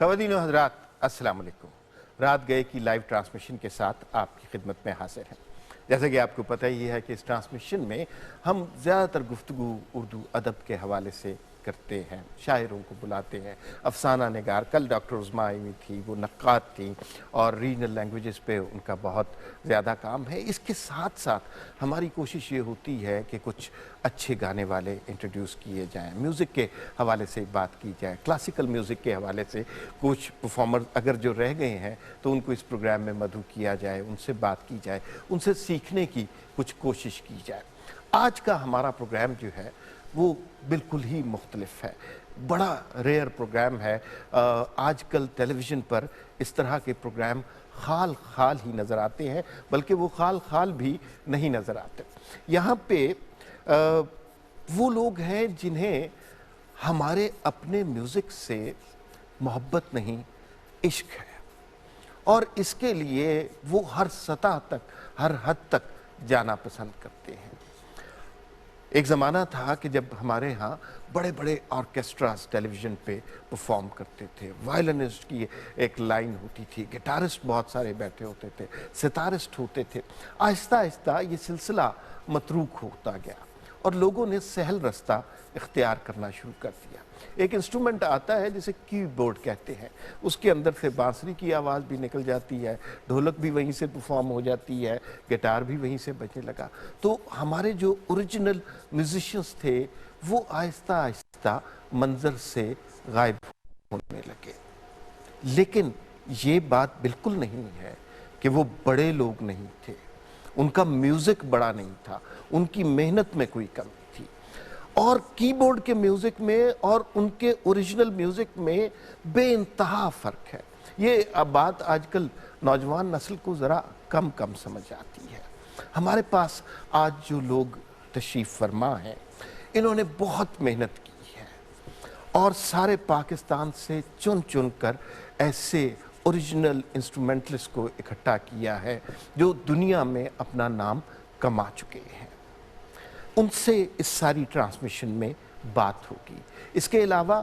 خواتین و حضرات السلام علیکم۔ رات گئے کی لائیو ٹرانسمیشن کے ساتھ آپ کی خدمت میں حاضر ہیں۔ جیسا کہ آپ کو پتہ ہی ہے کہ اس ٹرانسمیشن میں ہم زیادہ تر گفتگو اردو ادب کے حوالے سے کرتے ہیں، شاعروں کو بلاتے ہیں، افسانہ نگار، کل ڈاکٹر عظمیٰ آئی ہوئی تھی، وہ نقاد تھیں اور ریجنل لینگویجز پہ ان کا بہت زیادہ کام ہے۔ اس کے ساتھ ساتھ ہماری کوشش یہ ہوتی ہے کہ کچھ اچھے گانے والے انٹروڈیوس کیے جائیں، میوزک کے حوالے سے بات کی جائے، کلاسیکل میوزک کے حوالے سے کچھ پرفارمر اگر جو رہ گئے ہیں تو ان کو اس پروگرام میں مدعو کیا جائے، ان سے بات کی جائے، ان سے سیکھنے کی کچھ کوشش کی جائے۔ آج کا ہمارا پروگرام جو ہے وہ بالکل ہی مختلف ہے، بڑا ریئر پروگرام ہے۔ آج کل ٹیلی ویژن پر اس طرح کے پروگرام خال خال ہی نظر آتے ہیں، بلکہ وہ خال خال بھی نہیں نظر آتے۔ یہاں پہ وہ لوگ ہیں جنہیں ہمارے اپنے میوزک سے محبت نہیں، عشق ہے، اور اس کے لیے وہ ہر سطح تک، ہر حد تک جانا پسند کرتے ہیں۔ ایک زمانہ تھا کہ جب ہمارے ہاں بڑے بڑے آرکیسٹراز ٹیلی ویژن پہ پرفارم کرتے تھے، وائلنسٹ کی ایک لائن ہوتی تھی، گٹارسٹ بہت سارے بیٹھے ہوتے تھے، ستارسٹ ہوتے تھے۔ آہستہ آہستہ یہ سلسلہ متروک ہوتا گیا اور لوگوں نے سہل رستہ اختیار کرنا شروع کر دیا۔ ایک انسٹرومنٹ آتا ہے جسے کی بورڈ کہتے ہیں، اس کے اندر سے بانسری کی آواز بھی نکل جاتی ہے، ڈھولک بھی وہیں سے پرفارم ہو جاتی ہے، گٹار بھی وہیں سے بجنے لگا۔ تو ہمارے جو اوریجنل میوزیشنز تھے وہ آہستہ آہستہ منظر سے غائب ہونے لگے۔ لیکن یہ بات بالکل نہیں ہے کہ وہ بڑے لوگ نہیں تھے، ان کا میوزک بڑا نہیں تھا، ان کی محنت میں کوئی کمی تھی۔ اور کی بورڈ کے میوزک میں اور ان کے اوریجنل میوزک میں بے انتہا فرق ہے۔ یہ بات آج کل نوجوان نسل کو ذرا کم سمجھ آتی ہے۔ ہمارے پاس آج جو لوگ تشریف فرما ہیں، انہوں نے بہت محنت کی ہے اور سارے پاکستان سے چن چن کر ایسے اوریجنل انسٹرومنٹلسٹ کو اکٹھا کیا ہے جو دنیا میں اپنا نام کما چکے ہیں۔ ان سے اس ساری ٹرانسمیشن میں بات ہوگی۔ اس کے علاوہ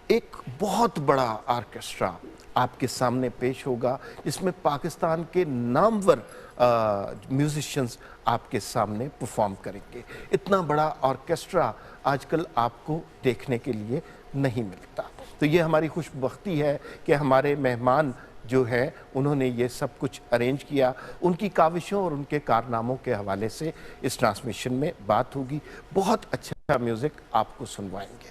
ایک بہت بڑا آرکیسٹرا آپ کے سامنے پیش ہوگا جس میں پاکستان کے نامور میوزیشنز آپ کے سامنے پرفارم کریں گے۔ اتنا بڑا آرکیسٹرا آج کل آپ کو دیکھنے کے لیے نہیں ملتا۔ تو یہ ہماری خوش بختی ہے کہ ہمارے مہمان جو ہے انہوں نے یہ سب کچھ ارینج کیا۔ ان کی کاوشوں اور ان کے کارناموں کے حوالے سے اس ٹرانسمیشن میں بات ہوگی۔ بہت اچھا میوزک آپ کو سنوائیں گے۔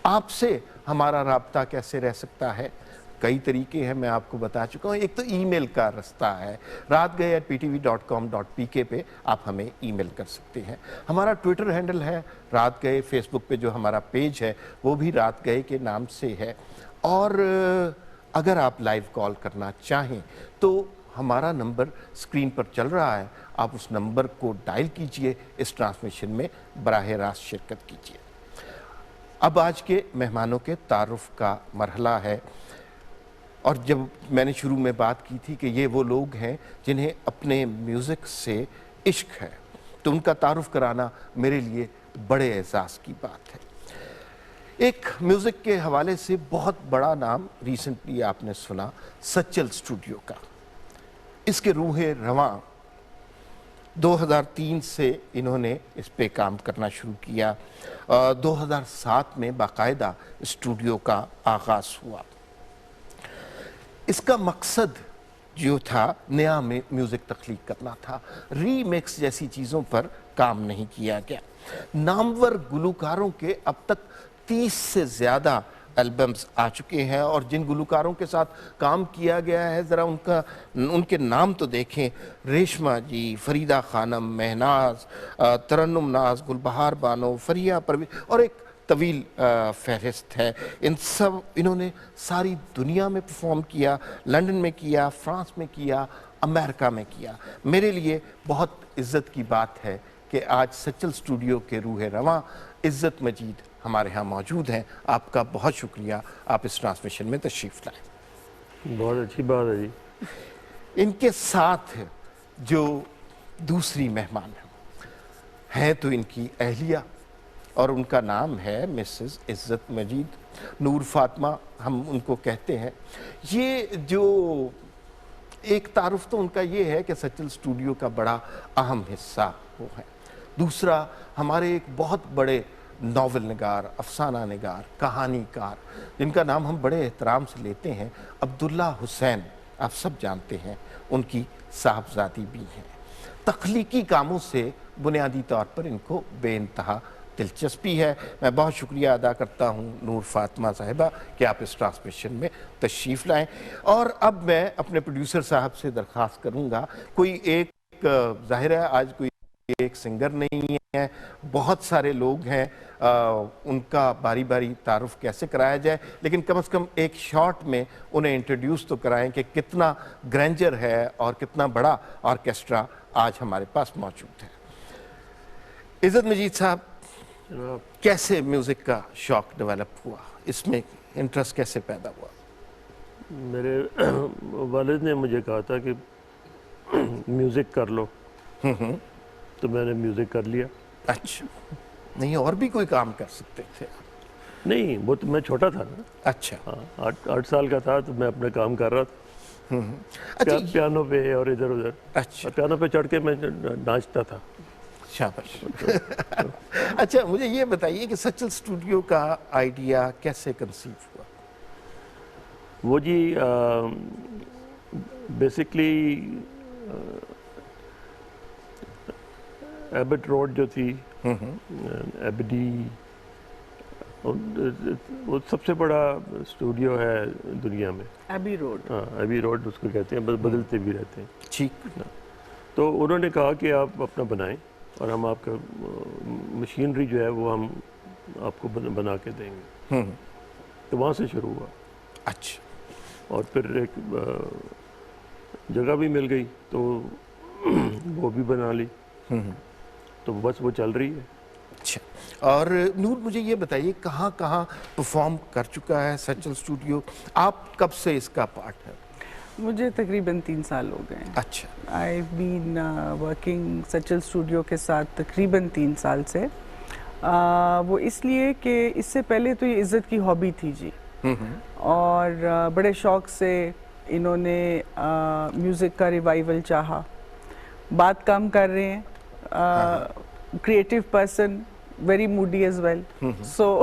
آپ سے ہمارا رابطہ کیسے رہ سکتا ہے؟ کئی طریقے ہیں، میں آپ کو بتا چکا ہوں۔ ایک تو ای میل کا رستہ ہے، ratgaye@ptv.com.pk پہ آپ ہمیں ای میل کر سکتے ہیں۔ ہمارا ٹویٹر ہینڈل ہے رات گئے، فیس بک پہ جو ہمارا پیج ہے وہ بھی رات گئے کے نام سے ہے۔ اور اگر آپ لائیو کال کرنا چاہیں تو ہمارا نمبر سکرین پر چل رہا ہے، آپ اس نمبر کو ڈائل کیجئے، اس ٹرانسمیشن میں براہ راست شرکت کیجئے۔ اب آج کے مہمانوں کے تعارف کا مرحلہ ہے، اور جب میں نے شروع میں بات کی تھی کہ یہ وہ لوگ ہیں جنہیں اپنے میوزک سے عشق ہے، تو ان کا تعارف کرانا میرے لیے بڑے اعزاز کی بات ہے۔ ایک میوزک کے حوالے سے بہت بڑا نام ریسنٹلی آپ نے سنا، سچل اسٹوڈیو کا۔ اس کے روح رواں 2003 سے انہوں نے اس پہ کام کرنا شروع کیا۔ 2007 میں باقاعدہ اسٹوڈیو کا آغاز ہوا۔ اس کا مقصد جو تھا نیا میوزک تخلیق کرنا تھا، ری میکس جیسی چیزوں پر کام نہیں کیا گیا۔ نامور گلوکاروں کے اب تک 30 سے زیادہ البمز آ چکے ہیں، اور جن گلوکاروں کے ساتھ کام کیا گیا ہے ذرا ان کے نام تو دیکھیں: ریشمہ جی، فریدہ خانم، مہناز، ترنم ناز، گلبہار بانو، فریہ پروین، اور ایک طویل فہرست ہے۔ انہوں نے ساری دنیا میں پرفارم کیا، لندن میں کیا، فرانس میں کیا، امریکہ میں کیا۔ میرے لیے بہت عزت کی بات ہے کہ آج سچل اسٹوڈیو کے روح رواں عزت مجید ہمارے ہاں موجود ہیں۔ آپ کا بہت شکریہ، آپ اس ٹرانسمیشن میں تشریف لائیں۔ بہت اچھی بات ہے جی۔ ان کے ساتھ جو دوسری مہمان ہیں تو ان کی اہلیہ، اور ان کا نام ہے مسز عزت مجید نور فاطمہ ہم ان کو کہتے ہیں. یہ جو ایک تعارف تو ان کا یہ ہے کہ سچل اسٹوڈیو کا بڑا اہم حصہ وہ ہے. دوسرا ہمارے ایک بہت بڑے ناول نگار، افسانہ نگار، کہانی کار جن کا نام ہم بڑے احترام سے لیتے ہیں، عبداللہ حسین، آپ سب جانتے ہیں، ان کی صاحبزادی بھی ہیں. تخلیقی کاموں سے بنیادی طور پر ان کو بے انتہا دلچسپی ہے. میں بہت شکریہ ادا کرتا ہوں نور فاطمہ صاحبہ کہ آپ اس ٹرانسمیشن میں تشریف لائیں. اور اب میں اپنے پروڈیوسر صاحب سے درخواست کروں گا، کوئی ایک ظاہر ہے آج کوئی ایک سنگر نہیں ہے، بہت سارے لوگ ہیں، ان کا باری باری تعارف کیسے کرایا جائے، لیکن کم از کم ایک شارٹ میں انہیں انٹروڈیوس تو کرائیں کہ کتنا گرینجر ہے اور کتنا بڑا آرکیسٹرا آج ہمارے پاس موجود ہے. عزت مجید صاحب، کیسے میوزک کا شوق ڈیولپ ہوا، اس میں انٹرسٹ کیسے پیدا ہوا؟ میرے والد نے مجھے کہا تھا کہ میوزک کر لو، تو میں نے میوزک کر لیا. اچھا، نہیں اور بھی کوئی کام کر سکتے تھے؟ نہیں، وہ تو میں چھوٹا تھا نا. اچھا، ہاں، 8 سال کا تھا تو میں اپنا کام کر رہا تھا پیانو پہ اور ادھر ادھر. اچھا، پیانو پہ چڑھ کے میں ناچتا تھا. شاباش. اچھا، مجھے یہ بتائیے کہ سچل اسٹوڈیو کا آئیڈیا کیسے کنسیو ہوا؟ وہ جی بیسکلی ایبٹ روڈ جو تھی، ایبڈی، وہ سب سے بڑا اسٹوڈیو ہے دنیا میں. Abbey road. ہاں، ایبی روڈ اس کو کہتے ہیں، بدلتے بھی رہتے ہیں. ٹھیک. تو انہوں نے کہا کہ آپ اپنا بنائیں اور ہم آپ کا مشینری جو ہے وہ ہم آپ کو بنا کے دیں گے. تو وہاں سے شروع ہوا. اچھا. اور پھر ایک جگہ بھی مل گئی تو وہ بھی بنا لی، تو بس وہ چل رہی ہے. اچھا. اور نور، مجھے یہ بتائیے کہاں کہاں پرفارم کر چکا ہے سچل اسٹوڈیو؟ آپ کب سے اس کا پارٹ ہے؟ مجھے تقریباً 3 سال ہو گئے ہیں. اچھا. آئی بین ورکنگ سچل اسٹوڈیو کے ساتھ تقریباً 3 سال سے. وہ اس لیے کہ اس سے پہلے تو یہ عزت کی ہابی تھی جی، اور بڑے شوق سے انہوں نے میوزک کا ریوائول چاہا. بات کم کر رہے ہیں، creative person, very moody as well, so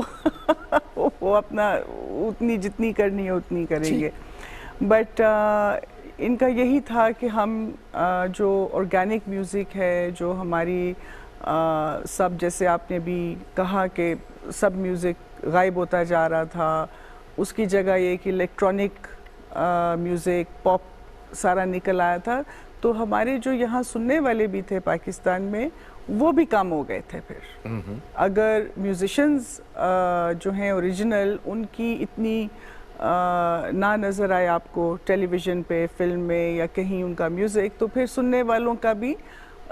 وہ اپنا اتنی جتنی کرنی ہے اتنی کریں گے. بٹ ان کا یہی تھا کہ ہم جو آرگینک میوزک ہے، جو ہماری سب، جیسے آپ نے بھی کہا کہ سب میوزک غائب ہوتا جا رہا تھا، اس کی جگہ یہ کہ الیکٹرانک میوزک، پاپ سارا نکل آیا تھا. تو ہمارے جو یہاں سننے والے بھی تھے پاکستان میں، وہ بھی کم ہو گئے تھے. پھر اگر میوزیشنز جو ہیں اوریجنل، ان کی اتنی نہ نظر آئے آپ کو ٹیلی ویژن پہ، فلم میں یا کہیں ان کا میوزک، تو پھر سننے والوں کا بھی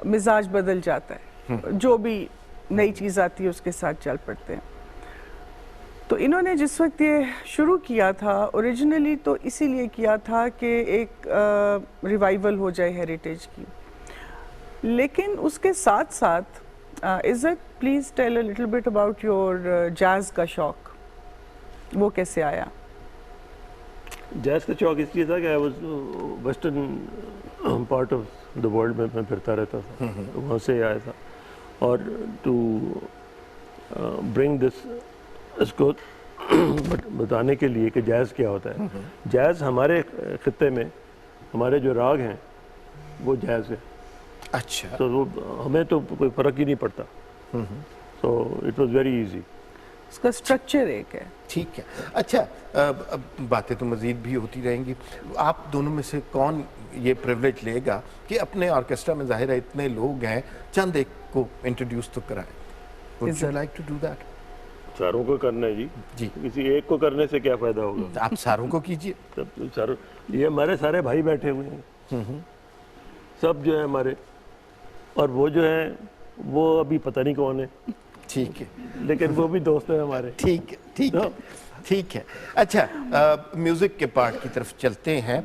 مزاج بدل جاتا ہے. جو بھی نئی چیز آتی ہے اس کے ساتھ چل پڑتے ہیں. تو انہوں نے جس وقت یہ شروع کیا تھا اوریجنلی، تو اسی لیے کیا تھا کہ ایک ریوائول ہو جائے ہیریٹیج کی. لیکن اس کے ساتھ ساتھ عزت، please tell a little bit about your jazz کا شوق، وہ کیسے آیا؟ جیز کا شوق اس لیے تھا کہ I was western part of the world میں پھرتا رہتا تھا، وہاں سے آیا تھا. اور ٹو برنگ دس، اس کو بتانے کے لیے کہ جیز کیا ہوتا ہے. جیز ہمارے خطے میں ہمارے جو راگ ہیں وہ جیز ہے. اچھا. تو وہ ہمیں تو کوئی فرق ہی نہیں پڑتا. So it was very easy. اس کا اسٹرکچر ایک ہے. ٹھیک ہے. اچھا، باتیں تو مزید بھی ہوتی رہیں گی. آپ دونوں میں سے کون یہ پریولیج لے گا کہ اپنے آرکیسٹرا میں ظاہر ہے اتنے لوگ ہیں، چند ایک کو انٹروڈیوس تو کرائیں؟ Would you like to do that? ساروں کو کرنا ہے جی. کسی ایک کو کرنے سے کیا فائدہ ہوگا؟ آپ ساروں کو کیجئے. یہ ہمارے سارے بھائی بیٹھے ہوئے ہیں، سب جو ہیں ہمارے، اور وہ جو ہیں وہ ابھی پتہ نہیں کون ہے. ٹھیک ہے. لیکن وہ بھی دوست ہیں ہمارے. ٹھیک ہے. ٹھیک ہے. ٹھیک ہے. اچھا میوزک کے پارٹ کی طرف چلتے ہیں.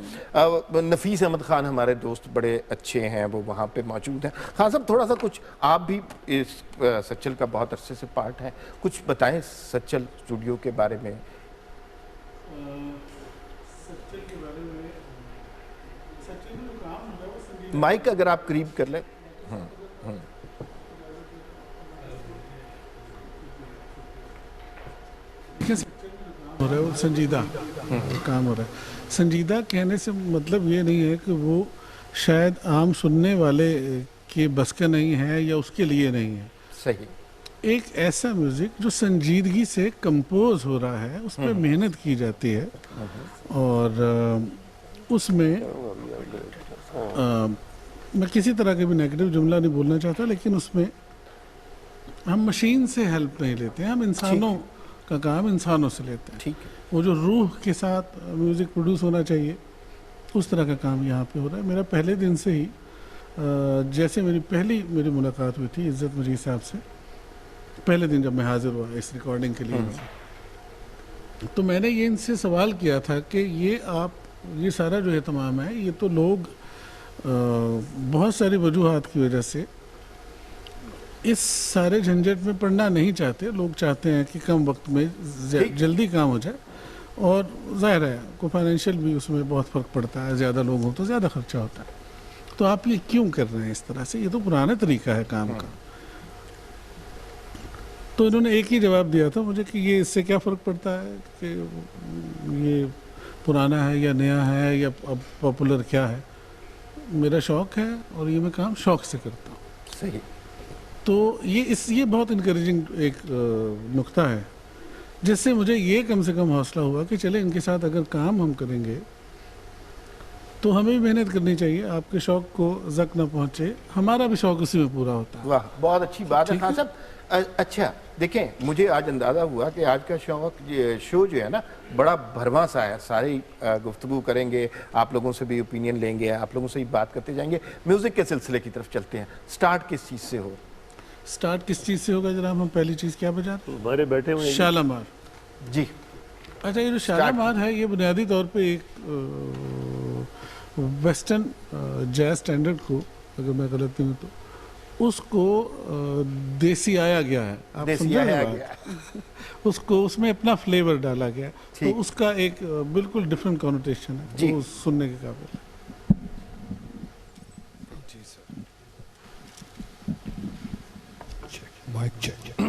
نفیس احمد خان ہمارے دوست بڑے اچھے ہیں, وہ وہاں پہ موجود ہیں. خان صاحب تھوڑا سا کچھ, آپ بھی اس سچل کا بہت عرصے سے پارٹ ہیں, کچھ بتائیں سچل اسٹوڈیو کے بارے میں. سچل کے بارے میں, سچل میں جو کام ہوتا ہے وہ سنجیدہ, مائک اگر آپ قریب کر لیں. ہو رہا ہے وہ سنجیدہ کام ہو رہا ہے. سنجیدہ کہنے سے مطلب یہ نہیں ہے کہ وہ شاید عام سننے والے کے بس کا نہیں ہے یا اس کے لیے نہیں ہے. صحیح. ایک ایسا میوزک جو سنجیدگی سے کمپوز ہو رہا ہے, اس پہ محنت کی جاتی ہے, اور اس میں میں کسی طرح کے بھی نیگیٹو جملہ نہیں بولنا چاہتا, لیکن اس میں ہم مشین سے ہیلپ نہیں لیتے ہیں, ہم انسانوں کا کام انسانوں سے لیتے ہیں. ٹھیک ہے. وہ جو روح کے ساتھ میوزک پروڈیوس ہونا چاہیے اس طرح کا کام یہاں پہ ہو رہا ہے. میرا پہلے دن سے ہی جیسے میری ملاقات ہوئی تھی عزت مجید صاحب سے, پہلے دن جب میں حاضر ہوا اس ریکارڈنگ کے لیے, تو میں نے یہ ان سے سوال کیا تھا کہ یہ سارا جو اہتمام ہے, یہ تو لوگ بہت ساری وجوہات کی وجہ سے اس سارے جھنجٹ میں پڑنا نہیں چاہتے. لوگ چاہتے ہیں کہ کم وقت میں جلدی کام ہو جائے, اور ظاہر ہے کو فائنینشیل بھی اس میں بہت فرق پڑتا ہے, زیادہ لوگ ہوں تو زیادہ خرچہ ہوتا ہے. تو آپ یہ کیوں کر رہے ہیں اس طرح سے, یہ تو پرانا طریقہ ہے کام کا. تو انہوں نے ایک ہی جواب دیا تھا مجھے کہ یہ اس سے کیا فرق پڑتا ہے کہ یہ پرانا ہے یا نیا ہے یا اب پاپولر کیا ہے, میرا شوق ہے اور یہ میں کام شوق سے کرتا ہوں. صحیح. تو یہ بہت انکریجنگ ایک نقطہ ہے, جس سے مجھے یہ کم سے کم حوصلہ ہوا کہ چلے ان کے ساتھ اگر کام ہم کریں گے تو ہمیں بھی محنت کرنی چاہیے. آپ کے شوق کو زک نہ پہنچے, ہمارا بھی شوق اسی میں پورا ہوتا ہے. واہ, بہت اچھی بات ہے خان صاحب. اچھا دیکھیں, مجھے آج اندازہ ہوا کہ آج کا شو جو ہے نا بڑا بھرواں سا ہے. ساری گفتگو کریں گے, آپ لوگوں سے بھی اوپینین لیں گے, آپ لوگوں سے بھی بات کرتے جائیں گے. میوزک کے سلسلے کی طرف چلتے ہیں. سٹارٹ کس چیز سے ہو؟ سٹارٹ کس چیز سے ہوگا جناب؟ ہم پہلی چیز کیا بجا رہے ہیں؟ ہمارے بیٹھے ہوئے شالامار. جی. اچھا, یہ جو شالامار ہے یہ بنیادی طور پہ ایک ویسٹرن جیز سٹینڈرڈ کو, اگر میں غلط نہیں ہوں تو اس کو دیسی آیا گیا ہے. آپ سمجھا اس کو, اس میں اپنا فلیور ڈالا گیا, تو اس کا ایک بالکل ڈفرینٹ کانوٹیشن ہے, وہ سننے کے قابل ہے. جی سر. Mic check.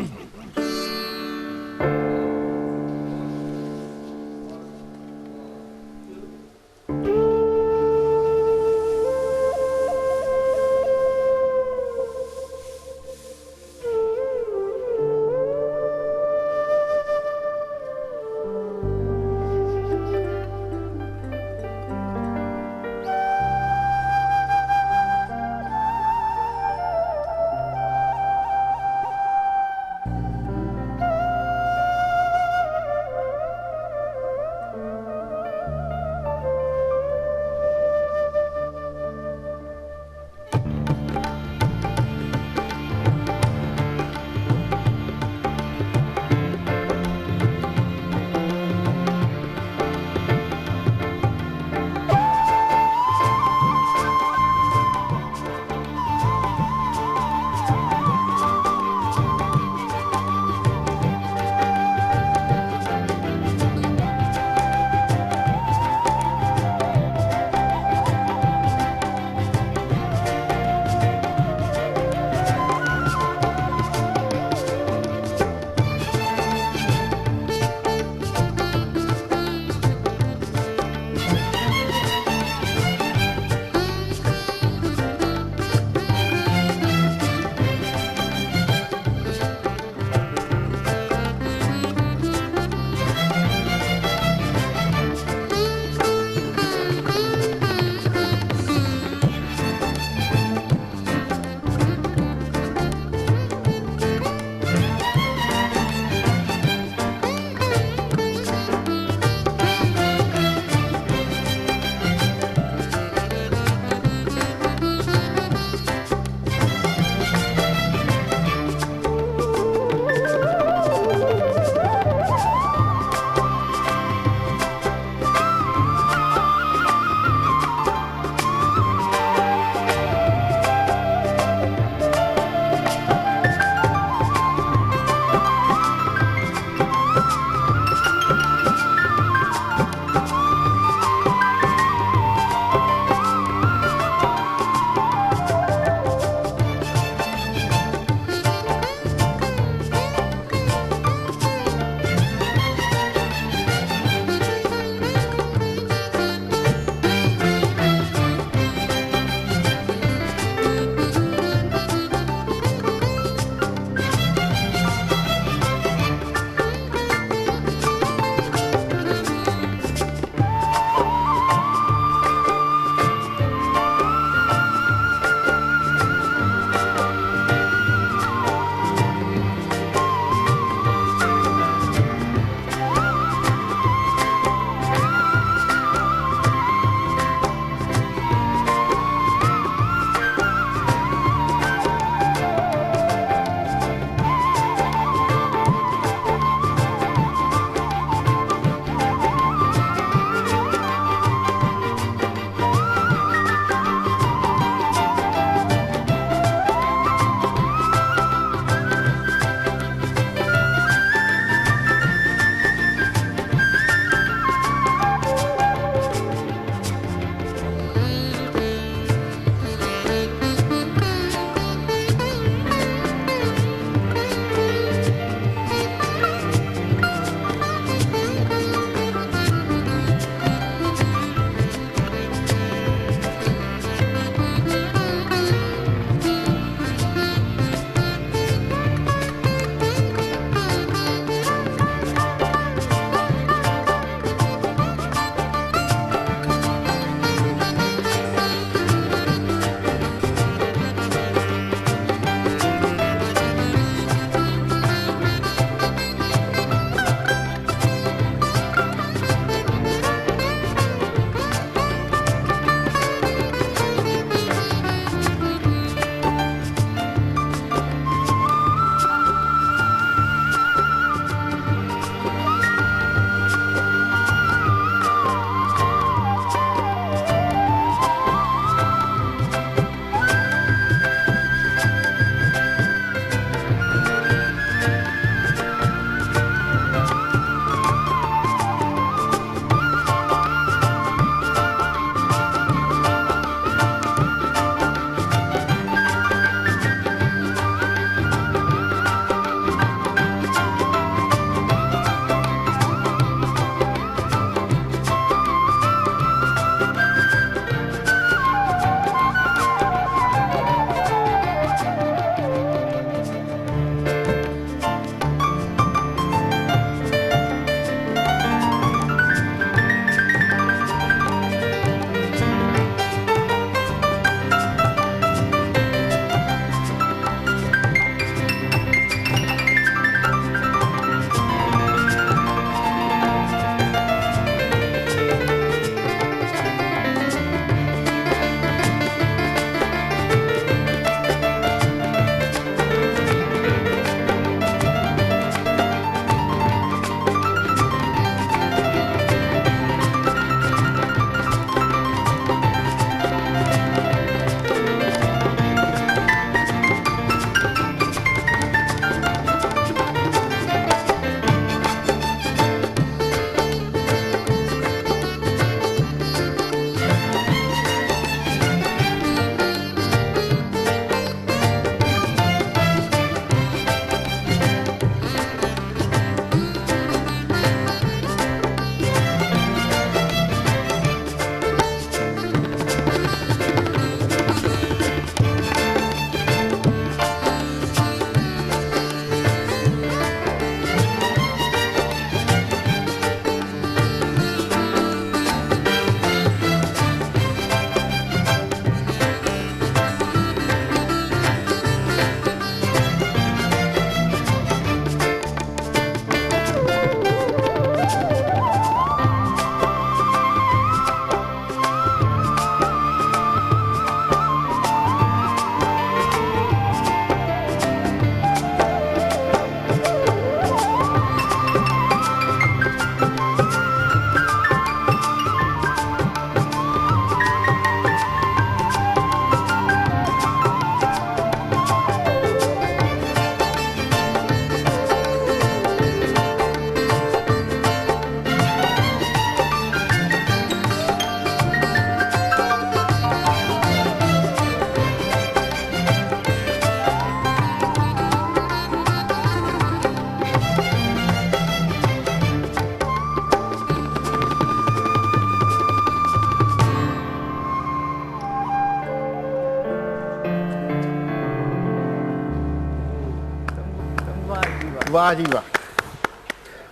واہ جی واہ.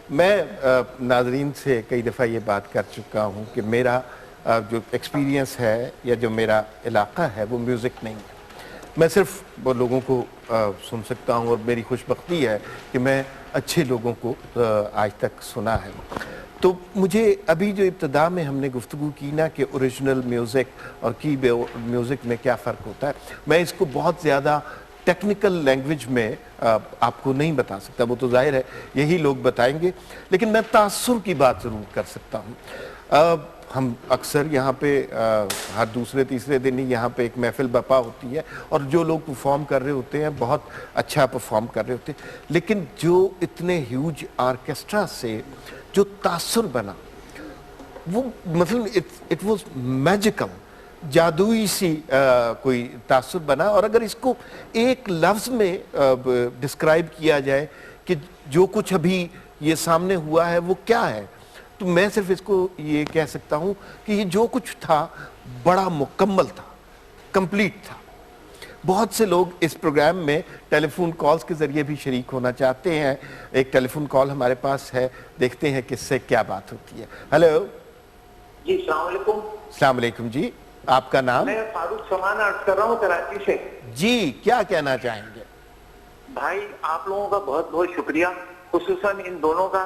میں ناظرین سے کئی دفعہ یہ بات کر چکا ہوں کہ میرا جو ایکسپیرینس ہے یا جو میرا علاقہ ہے وہ میوزک نہیں ہے. میں صرف وہ لوگوں کو سن سکتا ہوں اور میری خوش بختی ہے کہ میں اچھے لوگوں کو آج تک سنا ہے. تو مجھے ابھی جو ابتدا میں ہم نے گفتگو کی نا کہ اوریجنل میوزک اور کی میوزک میں کیا فرق ہوتا ہے, میں اس کو بہت زیادہ ٹیکنیکل لینگویج میں آپ کو نہیں بتا سکتا, وہ تو ظاہر ہے یہی لوگ بتائیں گے, لیکن میں تاثر کی بات ضرور کر سکتا ہوں. ہم اکثر یہاں پہ ہر دوسرے تیسرے دن ہی یہاں پہ ایک محفل برپا ہوتی ہے اور جو لوگ پرفارم کر رہے ہوتے ہیں بہت اچھا پرفارم کر رہے ہوتے ہیں, لیکن جو اتنے ہیوج آرکیسٹرا سے جو تاثر بنا وہ مطلب اٹ واز میجیکل, جادوئی سی کوئی تاثر بنا. اور اگر اس کو ایک لفظ میں ڈسکرائب کیا جائے کہ جو کچھ ابھی یہ سامنے ہوا ہے وہ کیا ہے, تو میں صرف اس کو یہ کہہ سکتا ہوں کہ یہ جو کچھ تھا بڑا مکمل تھا, کمپلیٹ تھا. بہت سے لوگ اس پروگرام میں ٹیلی فون کالز کے ذریعے بھی شریک ہونا چاہتے ہیں. ایک ٹیلی فون کال ہمارے پاس ہے, دیکھتے ہیں کس سے کیا بات ہوتی ہے. ہیلو جی السلام علیکم. السلام علیکم جی, آپ کا نام؟ میں فاروق سمان عرض کر رہا ہوں کراچی سے. جی کیا کہنا چاہیں گے؟ بھائی آپ لوگوں کا بہت بہت شکریہ, خصوصاً ان دونوں کا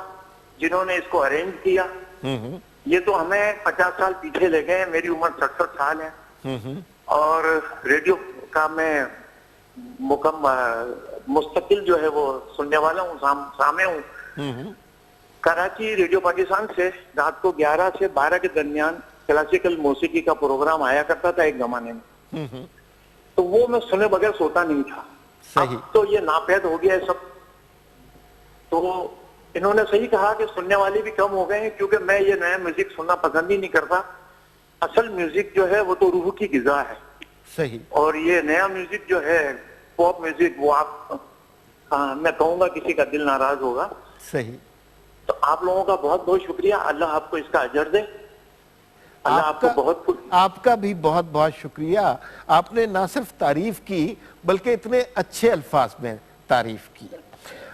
جنہوں نے اس کو ارینج کیا. یہ تو ہمیں 50 سال پیچھے لے گئے ہیں, میری عمر 67 سال ہے اور ریڈیو کا میں مستقل جو ہے وہ سننے والا ہوں, سامع ہوں. کراچی ریڈیو پاکستان سے رات کو 11 سے 12 کے درمیان کلاسیکل موسیقی کا پروگرام آیا کرتا تھا ایک زمانے میں, تو وہ میں سنے بغیر سوتا نہیں تھا. اب تو یہ ناپید ہو گیا ہے سب. تو انہوں نے صحیح کہا کہ سننے والے بھی کم ہو گئے ہیں, کیونکہ میں یہ نیا میوزک سننا پسند ہی نہیں کرتا. اصل میوزک جو ہے وہ تو روح کی غذا ہے. صحیح. اور یہ نیا میوزک جو ہے پاپ میوزک, وہ آپ میں کہوں گا کسی کا دل ناراض ہوگا. صحیح. تو آپ لوگوں کا بہت بہت شکریہ, اللہ آپ کو اس کا اجر دے. اللہ آپ کو بہت آپ کا بھی بہت بہت شکریہ. آپ نے نہ صرف تعریف کی بلکہ اتنے اچھے الفاظ میں تعریف کی,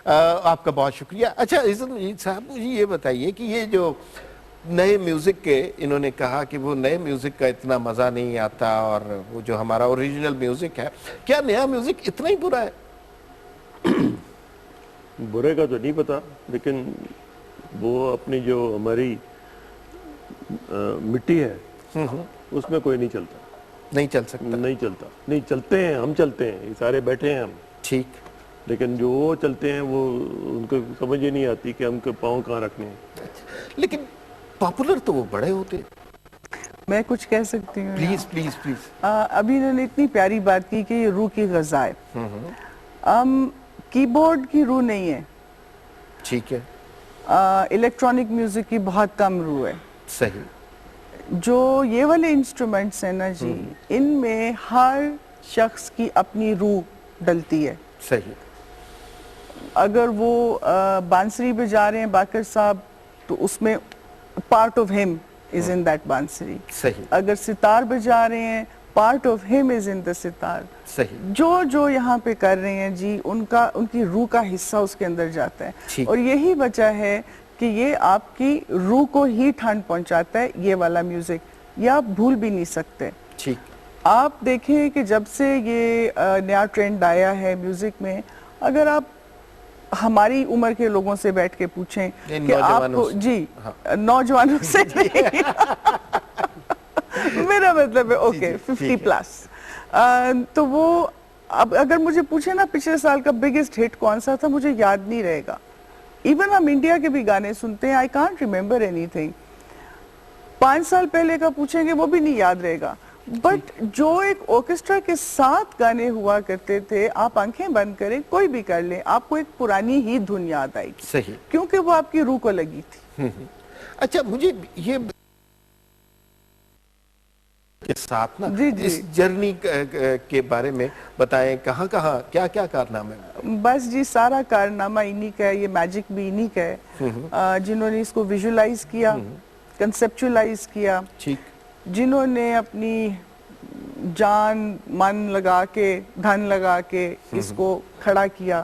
آپ کا بہت شکریہ. اچھا عزت مجید صاحب, مجھے یہ بتائیے کہ یہ جو نئے میوزک کے انہوں نے کہا کہ وہ نئے میوزک کا اتنا مزہ نہیں آتا اور وہ جو ہمارا اوریجنل میوزک ہے, کیا نیا میوزک اتنا ہی برا ہے؟ برے کا تو نہیں پتا, لیکن وہ اپنی جو ہماری مٹی ہے اس میں کوئی نہیں چلتا. نہیں چل سکتا. نہیں چلتا, نہیں چلتے ہیں, ہم چلتے ہیں, یہ سارے بیٹھے ہیں ہم. ٹھیک. لیکن جو وہ چلتے ہیں وہ ان کو سمجھ ہی نہیں آتی کہ ہم کے پاؤں کہاں رکھنے ہیں. لیکن پاپولر تو وہ بڑے ہوتے. میں کچھ کہہ سکتی ہوں؟ Please please please. ابھی انہوں نے اتنی پیاری بات کی کہ یہ روح کی غذا ہے. کی بورڈ کی روح نہیں ہے. ٹھیک ہے. الیکٹرانک میوزک کی بہت کم روح ہے. صحیح. جو یہ والے انسٹرومنٹس ہیں نا جی, ان میں ہر شخص کی اپنی روح ڈلتی ہے. صحیح. اگر وہ بانسری پہ جا رہے ہیں باقر صاحب, تو اس میں پارٹ آف ہم از ان دیٹ بانسری. صحیح. اگر ستار پہ جا رہے ہیں, پارٹ آف ہم از ان دا ستار. صحیح. جو یہاں پہ کر رہے ہیں جی, ان کی روح کا حصہ اس کے اندر جاتا ہے. اور یہی وجہ ہے کہ یہ آپ کی روح کو ہی ٹھنڈ پہنچاتا ہے, یہ والا میوزک. یہ آپ بھول بھی نہیں سکتے. ٹھیک. آپ دیکھیں کہ جب سے یہ نیا ٹرینڈ آیا ہے میوزک میں, اگر آپ ہماری عمر کے لوگوں سے بیٹھ کے پوچھیں کہ آپ کو, جی نوجوانوں سے نہیں, میرا مطلب ہے اوکے 50 پلس, تو وہ اب اگر مجھے پوچھیں نا پچھلے سال کا بگیسٹ ہٹ کون سا تھا, مجھے یاد نہیں رہے گا. ایون ہم انڈیا کے بھی گانے سنتے ہیں, I can't remember any thing. 5 سال پہلے کا پوچھیں گے وہ بھی نہیں یاد رہے گا. بٹ جو ایک آرکیسٹرا کے ساتھ گانے ہوا کرتے تھے, آپ آنکھیں بند کریں, کوئی بھی کر لیں, آپ کو ایک پرانی ہی دھن یاد آئے گی. صحیح. کیونکہ وہ آپ کی روح کو لگی تھی. اچھا مجھے یہ کے ساتھ نا اس جرنی کے بارے میں بتائیں, کہاں کہاں کیا کیا کارنامے؟ بس جی سارا کارنامہ انہی کا ہے, یہ میجک بھی انہی کا ہے, جنہوں نے اس کو ویژولائز کیا, کنسپچولائز کیا, جنہوں نے اپنی جان من لگا کے, دھن لگا کے اس کو کھڑا کیا.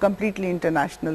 completely international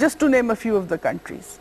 just to name a few of the countries।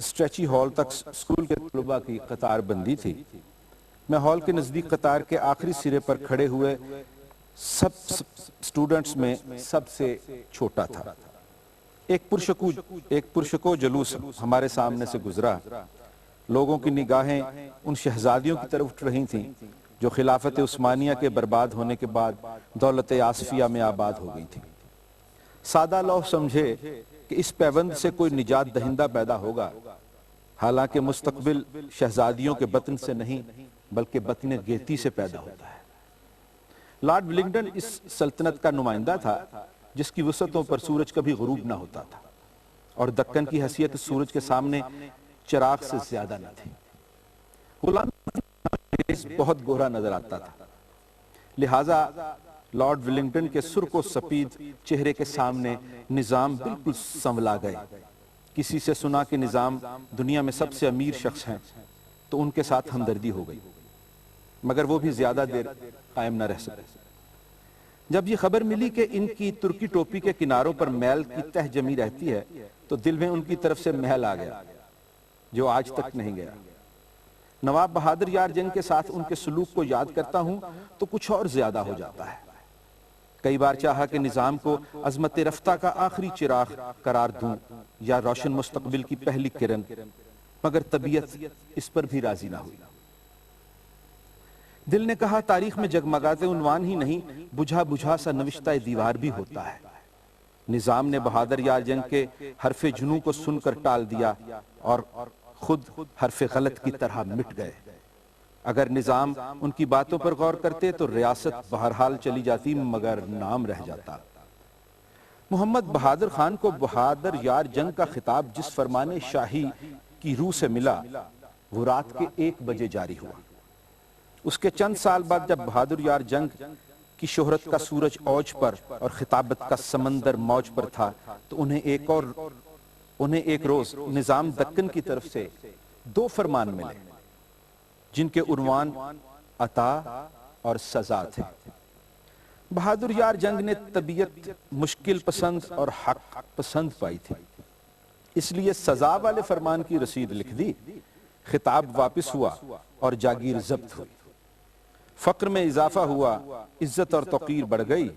Strachey hall تک اسکول کے طلباء کی قطار بندی تھی۔ میں ہال کے نزدیک قطار کے آخری سرے پر کھڑے ہوئے سب اسٹوڈنٹس میں سب سے چھوٹا تھا۔ ایک پرشکو جلوس ہمارے سامنے سے گزرا۔ لوگوں کی نگاہیں ان شہزادیوں کی طرف اٹھ رہی تھیں جو خلافت عثمانیہ کے برباد ہونے کے بعد دولت آصفیہ میں آباد ہو گئی تھیں۔ سادہ لوح سمجھے کہ اس پیوند سے کوئی نجات دہندہ پیدا ہوگا، حالانکہ مستقبل شہزادیوں کے بطن سے نہیں بلکہ بطن گیتی سے پیدا ہوتا ہے۔ لارڈ ولنگٹن اس سلطنت کا نمائندہ تھا جس کی وسعتوں پر سورج کبھی غروب نہ ہوتا تھا، اور دکن کی حیثیت سورج کے سامنے چراغ سے زیادہ نہ تھی۔ غلام بہت گہرا نظر آتا تھا، لہٰذا لارڈ ولنگٹن کے سرخ و سفید چہرے کے سامنے نظام بالکل سنولا گئے۔ کسی سے سنا کہ نظام دنیا میں سب سے امیر شخص ہیں تو ان کے ساتھ ہمدردی ہو گئی، مگر وہ بھی زیادہ دیر قائم نہ رہ سکے۔ جب یہ خبر ملی کہ ان کی ترکی ٹوپی کے کناروں پر میل کی تہ جمی رہتی ہے تو دل میں ان کی طرف سے محل آ گیا جو آج تک نہیں گیا۔ نواب بہادر یار جنگ کے ساتھ ان کے سلوک کو یاد کرتا ہوں تو کچھ اور زیادہ ہو جاتا ہے۔ کئی بار چاہا کہ نظام کو عظمت رفتہ کا آخری چراغ قرار دوں یا روشن مستقبل کی پہلی کرن، مگر طبیعت اس پر بھی راضی نہ ہوئی۔ دل نے کہا تاریخ میں جگمگاتے عنوان ہی نہیں، بجھا بجھا سا نوشتہ دیوار بھی ہوتا ہے۔ نظام نے بہادر یار جنگ کے حرف جنوں کو سن کر ٹال دیا اور خود حرف غلط کی طرح مٹ گئے۔ اگر نظام ان کی باتوں پر غور کرتے تو ریاست بہرحال چلی جاتی مگر نام رہ جاتا۔ محمد بہادر خان کو بہادر یار جنگ کا خطاب جس فرمان شاہی کی روح سے ملا وہ رات کے 1 بجے جاری ہوا۔ اس کے چند سال بعد جب بہادر یار جنگ کی شہرت کا سورج اوج پر اور خطابت کا سمندر موج پر تھا تو انہیں ایک روز نظام دکن کی طرف سے 2 فرمان ملے جن کے عنوان عطا اور سزا تھے۔ بہادر یار جنگ نے طبیعت مشکل پسند اور حق پسند پائی تھی، اس لیے سزا والے فرمان کی رسید لکھ دی، خطاب واپس ہوا اور جاگیر ضبط ہوئی۔ فقر میں اضافہ ہوا، عزت اور توقیر بڑھ گئی۔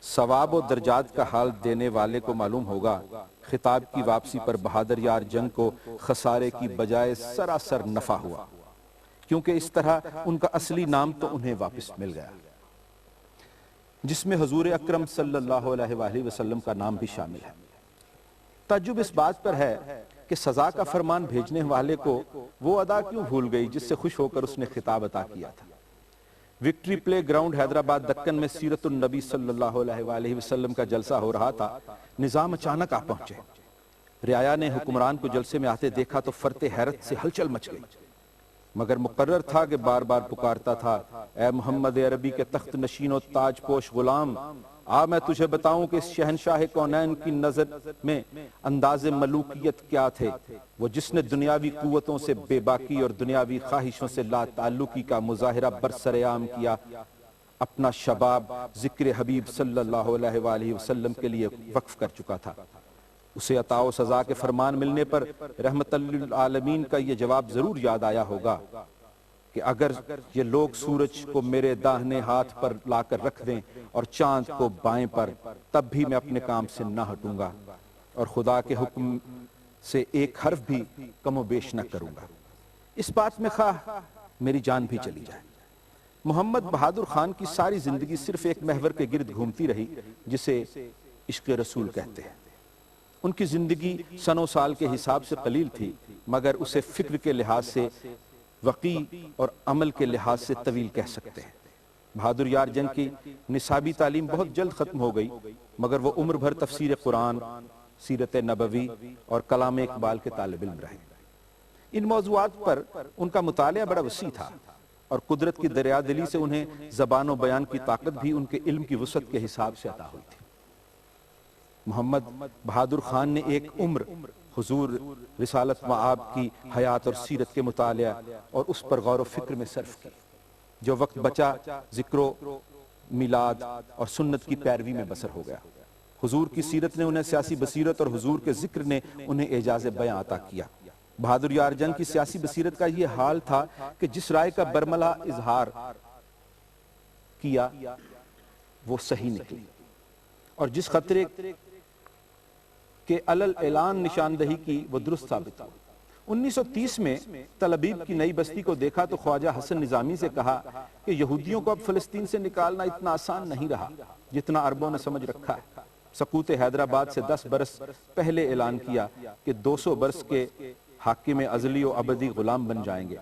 ثواب و درجات کا حال دینے والے کو معلوم ہوگا، خطاب کی واپسی پر بہادر یار جنگ کو خسارے کی بجائے سراسر نفع ہوا، کیونکہ اس طرح ان کا اصلی نام تو انہیں واپس مل گیا، جس میں حضور اکرم صلی اللہ علیہ وآلہ وسلم کا نام بھی شامل ہے۔ تعجب اس بات پر ہے کہ سزا کا فرمان بھیجنے والے کو وہ ادا کیوں بھول گئی جس سے خوش ہو کر اس نے خطاب عطا کیا تھا۔ Victory play ground Hyderabad Deccan میں سیرت النبی صلی اللہ علیہ وآلہ وسلم کا جلسہ ہو رہا تھا۔ نظام اچانک آ پہنچے۔ رعایا نے حکمران کو جلسے میں آتے دیکھا تو فرط حیرت سے ہلچل مچ گئی، مگر مقرر تھا کہ بار بار پکارتا تھا، اے محمد عربی کے تخت نشین و تاج پوش غلام، آ میں تجھے بتاؤں کہ اس شہنشاہ کونین کی نظر میں انداز ملوکیت کیا تھے، وہ جس نے دنیاوی قوتوں سے بے باکی اور دنیاوی خواہشوں سے لا تعلقی کا مظاہرہ برسر عام کیا، اپنا شباب ذکر حبیب صلی اللہ علیہ وآلہ وسلم کے لیے وقف کر چکا تھا۔ اسے عطا و سزا کے فرمان ملنے پر رحمت للعالمین کا یہ جواب ضرور یاد آیا ہوگا کہ اگر یہ لوگ سورج کو میرے داہنے ہاتھ پر لا کر رکھ دیں اور چاند کو بائیں پر، تب بھی میں اپنے کام سے نہ ہٹوں گا اور خدا کے حکم سے ایک حرف بھی کم و بیش نہ کروں گا، اس بات میں خواہ میری جان بھی چلی جائے۔ محمد بہادر خان کی ساری زندگی صرف ایک محور کے گرد گھومتی رہی جسے عشق رسول کہتے ہیں۔ ان کی زندگی سن و سال کے حساب سے قلیل تھی، مگر اسے فکر کے لحاظ سے وقی اور عمل کے لحاظ سے طویل کہہ سکتے ہیں۔ بہادر یار جنگ کی نصابی تعلیم بہت جلد ختم ہو گئی، مگر وہ عمر بھر تفسیر قرآن، سیرت نبوی اور کلام اقبال کے طالب علم رہے۔ ان موضوعات پر ان کا مطالعہ بڑا وسیع تھا اور قدرت کی دریا دلی سے انہیں زبان و بیان کی طاقت بھی ان کے علم کی وسعت کے حساب سے عطا ہوئی تھی۔ محمد بہادر خان نے ایک عمر حضور رسالت مآب کی حیات اور سیرت کے مطالعہ اور اس پر غور و فکر میں صرف کی۔ جو وقت بچا ذکر و میلاد اور سنت کی پیروی میں بسر ہو گیا۔ حضور کی سیرت نے انہیں سیاسی بصیرت اور حضور کے ذکر نے انہیں اعجاز بیان عطا کیا۔ بہادر یار جنگ کی سیاسی بصیرت کا یہ حال تھا کہ جس رائے کا برملا اظہار کیا وہ صحیح نکلی، اور جس خطرے کے علل اعلان نشاندہی کی وہ درست ثابت ہوا۔ 1930 میں تل ابیب کی نئی بستی کو دیکھا تو خواجہ حسن نظامی سے کہا کہ یہودیوں کو اب فلسطین سے نکالنا اتنا آسان نہیں رہا جتنا عربوں نے سمجھ رکھا ہے۔ سقوط حیدرآباد سے 10 برس پہلے اعلان کیا کہ 200 برس کے حاکم ازلی و ابدی غلام بن جائیں گے۔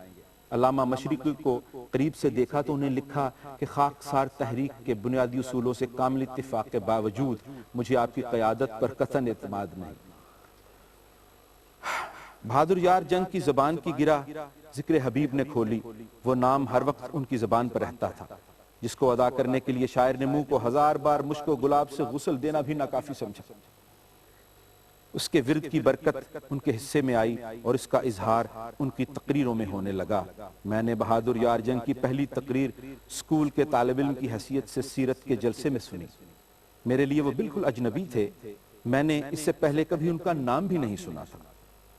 علامہ مشرقی کو قریب سے دیکھا تو انہیں لکھا کہ خاکسار تحریک کے بنیادی اصولوں سے کامل اتفاق کے باوجود مجھے آپ کی قیادت پر قطعاً اعتماد نہیں۔ بہادر یار جنگ کی زبان کی گرہ ذکر حبیب نے کھولی، وہ نام ہر وقت ان کی زبان پر رہتا تھا، جس کو ادا کرنے کے لیے شاعر نے منہ کو 1000 بار مشک و گلاب سے غسل دینا بھی ناکافی سمجھا۔ اس کے ورد کی برکت ان کے حصے میں آئی اور اس کا اظہار ان کی تقریروں میں ہونے لگا۔ میں نے بہادر یار جنگ کی پہلی تقریر اسکول کے طالب علم کی حیثیت سے سیرت کے جلسے میں سنی۔ میرے لیے وہ بالکل اجنبی تھے، میں نے اس سے پہلے کبھی ان کا نام بھی نہیں سنا تھا۔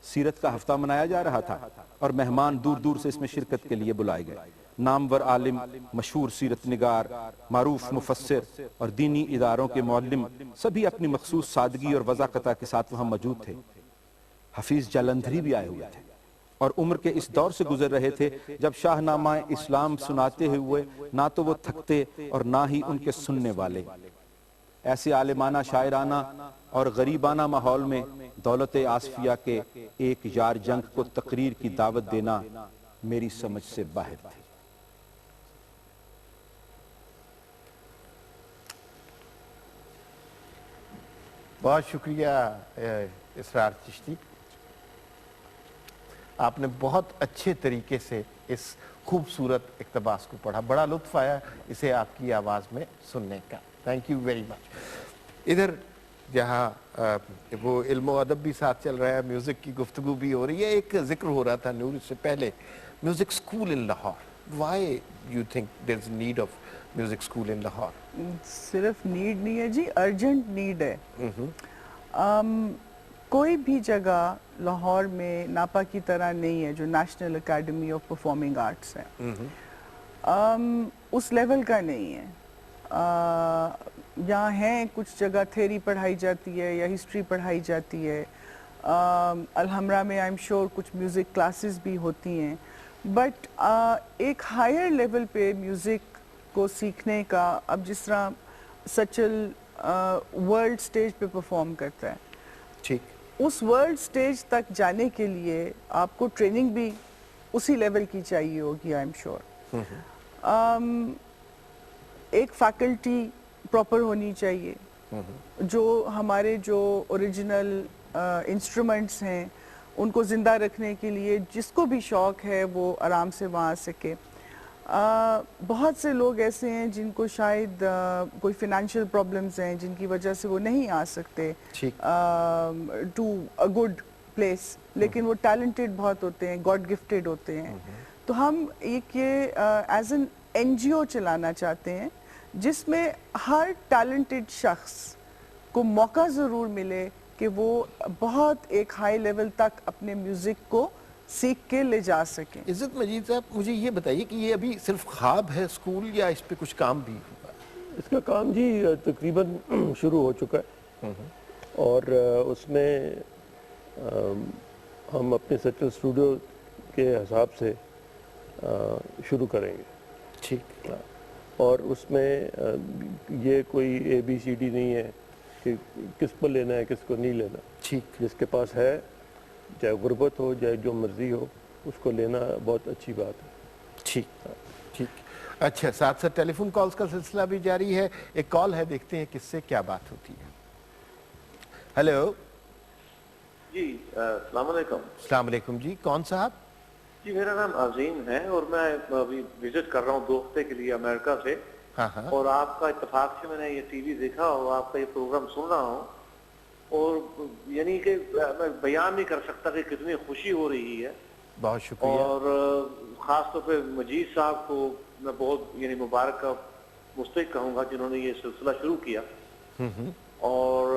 سیرت کا ہفتہ منایا جا رہا تھا اور مہمان دور دور سے اس میں شرکت کے لیے بلائے گئے۔ نامور عالم، مشہور سیرت نگار، معروف مفسر اور دینی اداروں کے معلم سبھی اپنی مخصوص سادگی اور وضاحت کے ساتھ وہاں موجود تھے۔ حفیظ جالندھری بھی آئے ہوئے تھے اور عمر کے اس دور سے گزر رہے تھے جب شاہ نامہ اسلام سناتے ہوئے نہ تو وہ تھکتے اور نہ ہی ان کے سننے والے۔ ایسے عالمانہ، شاعرانہ اور غریبانہ ماحول میں دولت آصفیہ کے ایک یار جنگ کو تقریر کی دعوت دینا میری سمجھ سے باہر تھی۔ بہت شکریہ اسرار چشتی، آپ نے بہت اچھے طریقے سے اس خوبصورت اقتباس کو پڑھا، بڑا لطف آیا اسے آپ کی آواز میں سننے کا۔ Thank you very much. ادھر جہاں وہ علم و ادب بھی ساتھ چل رہا ہے، میوزک کی گفتگو بھی ہو رہی ہے، ایک ذکر ہو رہا تھا نور اس سے پہلے music school in Lahore. Why you think there is need of music school ان لاہور؟ صرف نیڈ نہیں ہے جی، ارجنٹ نیڈ ہے۔ کوئی بھی جگہ لاہور میں ناپا کی طرح نہیں ہے جو national academy of performing arts ہے، اس لیول کا نہیں ہے۔ یہاں ہیں کچھ جگہ تھیری پڑھائی جاتی ہے یا ہسٹری پڑھائی جاتی ہے، الحمرہ میں آئی ایم شیور کچھ میوزک کلاسز بھی ہوتی ہیں، بٹ ایک ہائر لیول پہ میوزک کو سیکھنے کا، اب جس طرح سچل ورلڈ سٹیج پہ پرفارم کرتا ہے، ٹھیک، اس ورلڈ سٹیج تک جانے کے لیے آپ کو ٹریننگ بھی اسی لیول کی چاہیے ہوگی آئی ایم شیور۔ ایک فیکلٹی پراپر ہونی چاہیے، جو ہمارے جو اوریجنل انسٹرومنٹس ہیں ان کو زندہ رکھنے کے لیے جس کو بھی شوق ہے وہ آرام سے وہاں آ سکے۔ بہت سے لوگ ایسے ہیں جن کو شاید کوئی فائنینشیل پرابلمز ہیں جن کی وجہ سے وہ نہیں آ سکتے ٹو اے گڈ پلیس، لیکن وہ ٹیلنٹڈ بہت ہوتے ہیں، گاڈ گفٹیڈ ہوتے ہیں۔ تو ہم ایک یہ ایز این این جی او چلانا چاہتے ہیں جس میں ہر ٹیلنٹڈ شخص کو موقع ضرور ملے کہ وہ بہت ایک ہائی لیول تک اپنے میوزک کو سیکھ کے لے جا سکیں۔ عزت مجید صاحب، مجھے یہ بتائیے کہ یہ ابھی صرف خواب ہے اسکول یا اس پہ کچھ کام بھی ہوا؟ اس کا کام جی تقریباً شروع ہو چکا ہے، اور اس میں ہم اپنے سچل اسٹوڈیو کے حساب سے شروع کریں گے۔ ٹھیک، اور اس میں یہ کوئی اے بی سی ڈی نہیں ہے کہ کس کو لینا ہے کس کو نہیں لینا، ٹھیک، جس کے پاس ہے چاہے غربت ہو چاہے جو مرضی ہو اس کو لینا بہت اچھی بات ہے۔ ٹھیک، ٹھیک۔ اچھا، ساتھ ساتھ ٹیلی فون کالز کا سلسلہ بھی جاری ہے، ایک کال ہے، دیکھتے ہیں کس سے کیا بات ہوتی ہے۔ ہیلو جی السلام علیکم۔ السلام علیکم جی، کون صاحب؟ جی میرا نام عظیم ہے اور میں ابھی وزٹ کر رہا ہوں 2 ہفتے کے لیے امریکہ سے، اور آپ کا اتفاق سے میں نے یہ ٹی وی دیکھا اور آپ کا یہ پروگرام سن رہا ہوں، اور یعنی کہ میں بیان نہیں کر سکتا کہ کتنی خوشی ہو رہی ہے۔ بہت شکریہ۔ اور خاص طور پہ مجید صاحب کو میں بہت یعنی مبارک کا مستحق کہوں گا جنہوں نے یہ سلسلہ شروع کیا، اور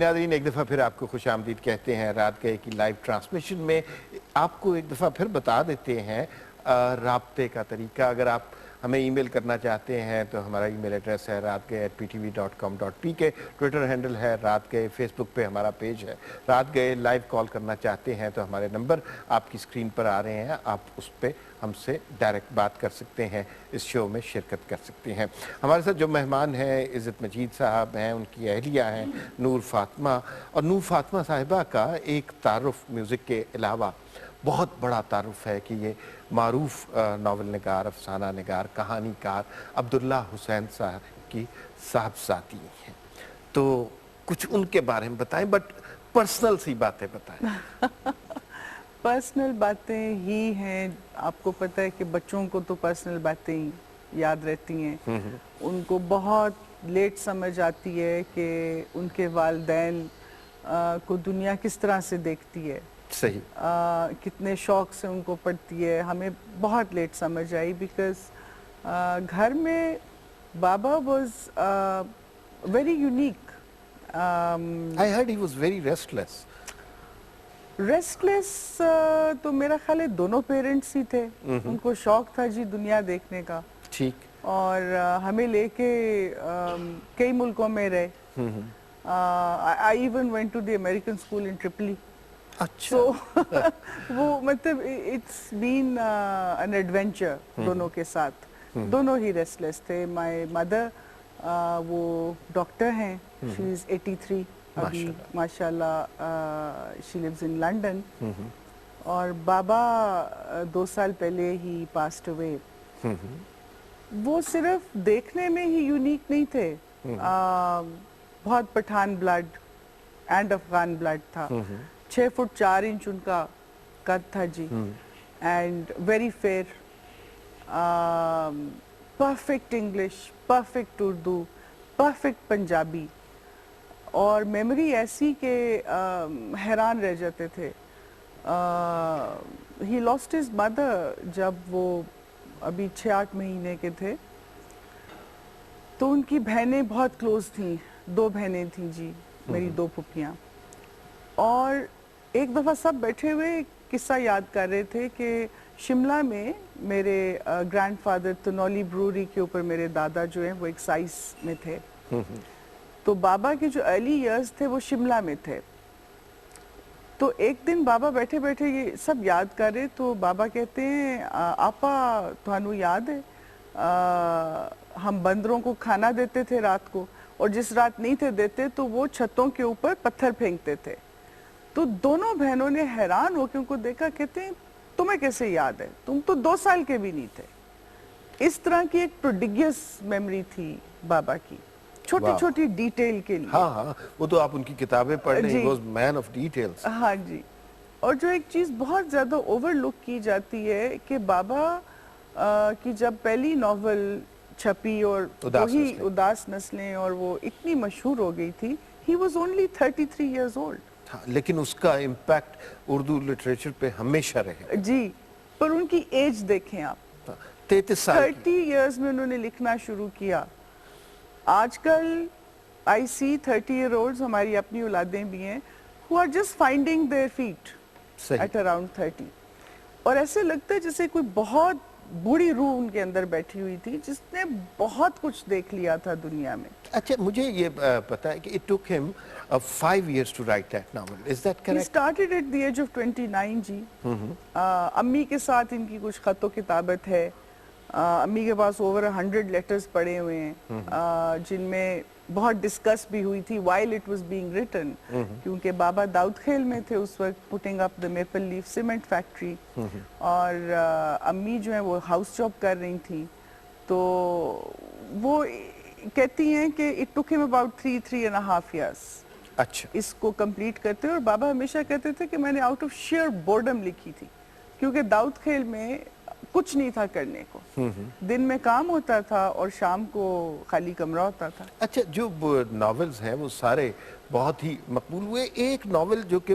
ناظرین ایک دفعہ پھر آپ کو خوش آمدید کہتے ہیں رات گئے کی لائیو ٹرانسمیشن میں. آپ کو ایک دفعہ پھر بتا دیتے ہیں رابطے کا طریقہ. اگر آپ ہمیں ای میل کرنا چاہتے ہیں تو ہمارا ای میل ایڈریس ہے raatgaye@ptv.com.pk. ٹویٹر ہینڈل ہے رات گئے. فیس بک پہ ہمارا پیج ہے رات گئے. لائیو کال کرنا چاہتے ہیں تو ہمارے نمبر آپ کی اسکرین پر آ رہے ہیں, آپ اس پہ ہم سے ڈائریکٹ بات کر سکتے ہیں, اس شو میں شرکت کر سکتے ہیں. ہمارے ساتھ جو مہمان ہیں عزت مجید صاحب ہیں, ان کی اہلیہ ہیں نور فاطمہ. اور نور فاطمہ صاحبہ کا ایک تعارف میوزک کے علاوہ بہت بڑا تعارف ہے کہ یہ معروف ناول نگار, افسانہ نگار, کہانی کار عبداللہ حسین صاحب کی صاحبزادی ہیں. تو کچھ ان کے بارے میں بتائیں, بٹ پرسنل سی باتیں بتائیں. پرسنل باتیں ہی ہیں. آپ کو پتہ ہے کہ بچوں کو تو پرسنل باتیں ہی یاد رہتی ہیں. ان کو بہت لیٹ سمجھ آتی ہے کہ ان کے والدین کو دنیا کس طرح سے دیکھتی ہے, صحیح, کتنے شوق سے ان کو پڑھتی ہے. ہمیں بہت لیٹ سمجھ آئی بیکاز گھر میں بابا was very unique. I heard he was very restless. Restless تو میرا خیال ہے دونوں پیرنٹس ہی تھے. ان کو شوق تھا جی دنیا دیکھنے کا, ٹھیک, اور ہمیں لے کے کئی ملکوں میں رہے. I even went to the American school in Tripoli. اچھا, وہ مطلب اٹس بین این ایڈونچر دونوں کے ساتھ. دونوں ہی ریسٹلیس تھے. مائی مدر وہ ڈاکٹر ہیں, شی از 83 ابھی ماشاء اللہ. شی لیوز ان لنڈن. اور بابا 2 سال پہلے ہی پاسڈ اوے. وہ صرف دیکھنے میں ہی یونیک نہیں تھے, بہت Pathan blood and Afghan blood تھا. 6 فٹ 4 انچ ان کا قد تھا جی, and very fair, perfect English, perfect Urdu, perfect Punjabi, اور میموری ایسی کہ حیران رہ جاتے تھے. ہی لاسٹ ہز مدر جب وہ ابھی 6-8 مہینے کے تھے. تو ان کی بہنیں بہت کلوز تھیں. 2 بہنیں تھیں جی, میری 2 پھپھیاں. اور ایک دفعہ سب بیٹھے ہوئے قصہ یاد کر رہے تھے کہ شملہ میں میرے گرینڈ فادر تنولی بروری کے اوپر میرے دادا جو ہیں وہ ایکسائز میں تھے. تو بابا کے جو ارلی ایئرز تھے وہ شملہ میں تھے. تو ایک دن بابا بیٹھے بیٹھے یہ سب یاد کر رہے, تو بابا کہتے ہیں آپا تھانو یاد ہے ہم بندروں کو کھانا دیتے تھے رات کو, اور جس رات نہیں تھے دیتے تو وہ چھتوں کے اوپر پتھر پھینکتے تھے. تو دونوں بہنوں نے حیران ہو کے ان کو دیکھا, کہتے ہیں تمہیں کیسے یاد ہے, تم تو 2 سال کے بھی نہیں تھے. اس طرح کی ایک پروڈیگیس میموری تھی بابا کی, چھوٹی چھوٹی ڈیٹیل کے لیے. ہاں, وہ تو آپ ان کی کتابیں پڑھ لیں, he was man of details. ہاں جی. اور جو ایک چیز بہت زیادہ اوور لک کی جاتی ہے کہ بابا کی جب پہلی ناول چھپی اور وہی اداس نسلیں, اور وہ اتنی مشہور ہو گئی تھی, he was only 33 years old. لیکن اس کا امپیکٹ اردو لٹریچر پہ ہمیشہ رہے جی. پر ان کی ایج دیکھیں آپ, 33 سال 30 ایئرز میں انہوں نے لکھنا شروع کیا. آج کل I see 30-year-olds, ہماری اپنی اولادیں بھی ہیں, who are just finding their feet at around 30. اور ایسے لگتا ہے جیسے کوئی بہت بڑی روح ان کے اندر بیٹھی ہوئی تھی جس نے بہت کچھ دیکھ لیا تھا دنیا میں. اچھا, مجھے یہ پتا ہے کہ it took him 5 years to write that novel. Is that correct? He started at the age of 29 جی. امی کے ساتھ ان کی کچھ خط و کتابت ہے. امی کے پاس over 100 لیٹرز پڑے ہوئے ہیں جن میں بہت ڈسکس بھی ہوئی تھی while it was being written, کیونکہ بابا داؤد خیل میں تھے اس وقت putting up the Maple Leaf Cement Factory, اور امی جو ہیں وہ ہاؤس جاب کر رہی تھیں. تو وہ کہتی ہیں کہ it took him about 3.5 years اچھا اس کو کمپلیٹ کرتے. اور بابا ہمیشہ کہتے تھے کہ میں نے آؤٹ آف شیئر بورڈم لکھی تھی, کیونکہ داؤد خیل میں کچھ نہیں تھا کرنے کو. دن میں کام ہوتا تھا اور شام کو خالی کمرہ ہوتا تھا. اچھا, جو ناولز ہیں وہ سارے بہت ہی مقبول ہوئے. ایک ناول جو کہ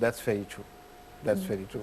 That's very true. That's very true.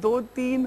2-3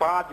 5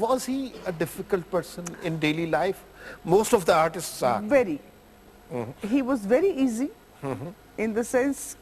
Was he a difficult person in daily life? Most of the artists are. Very. He was very easy in the sense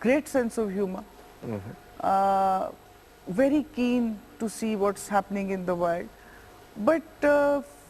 great sense of humor. Very keen to see what's happening in the world. But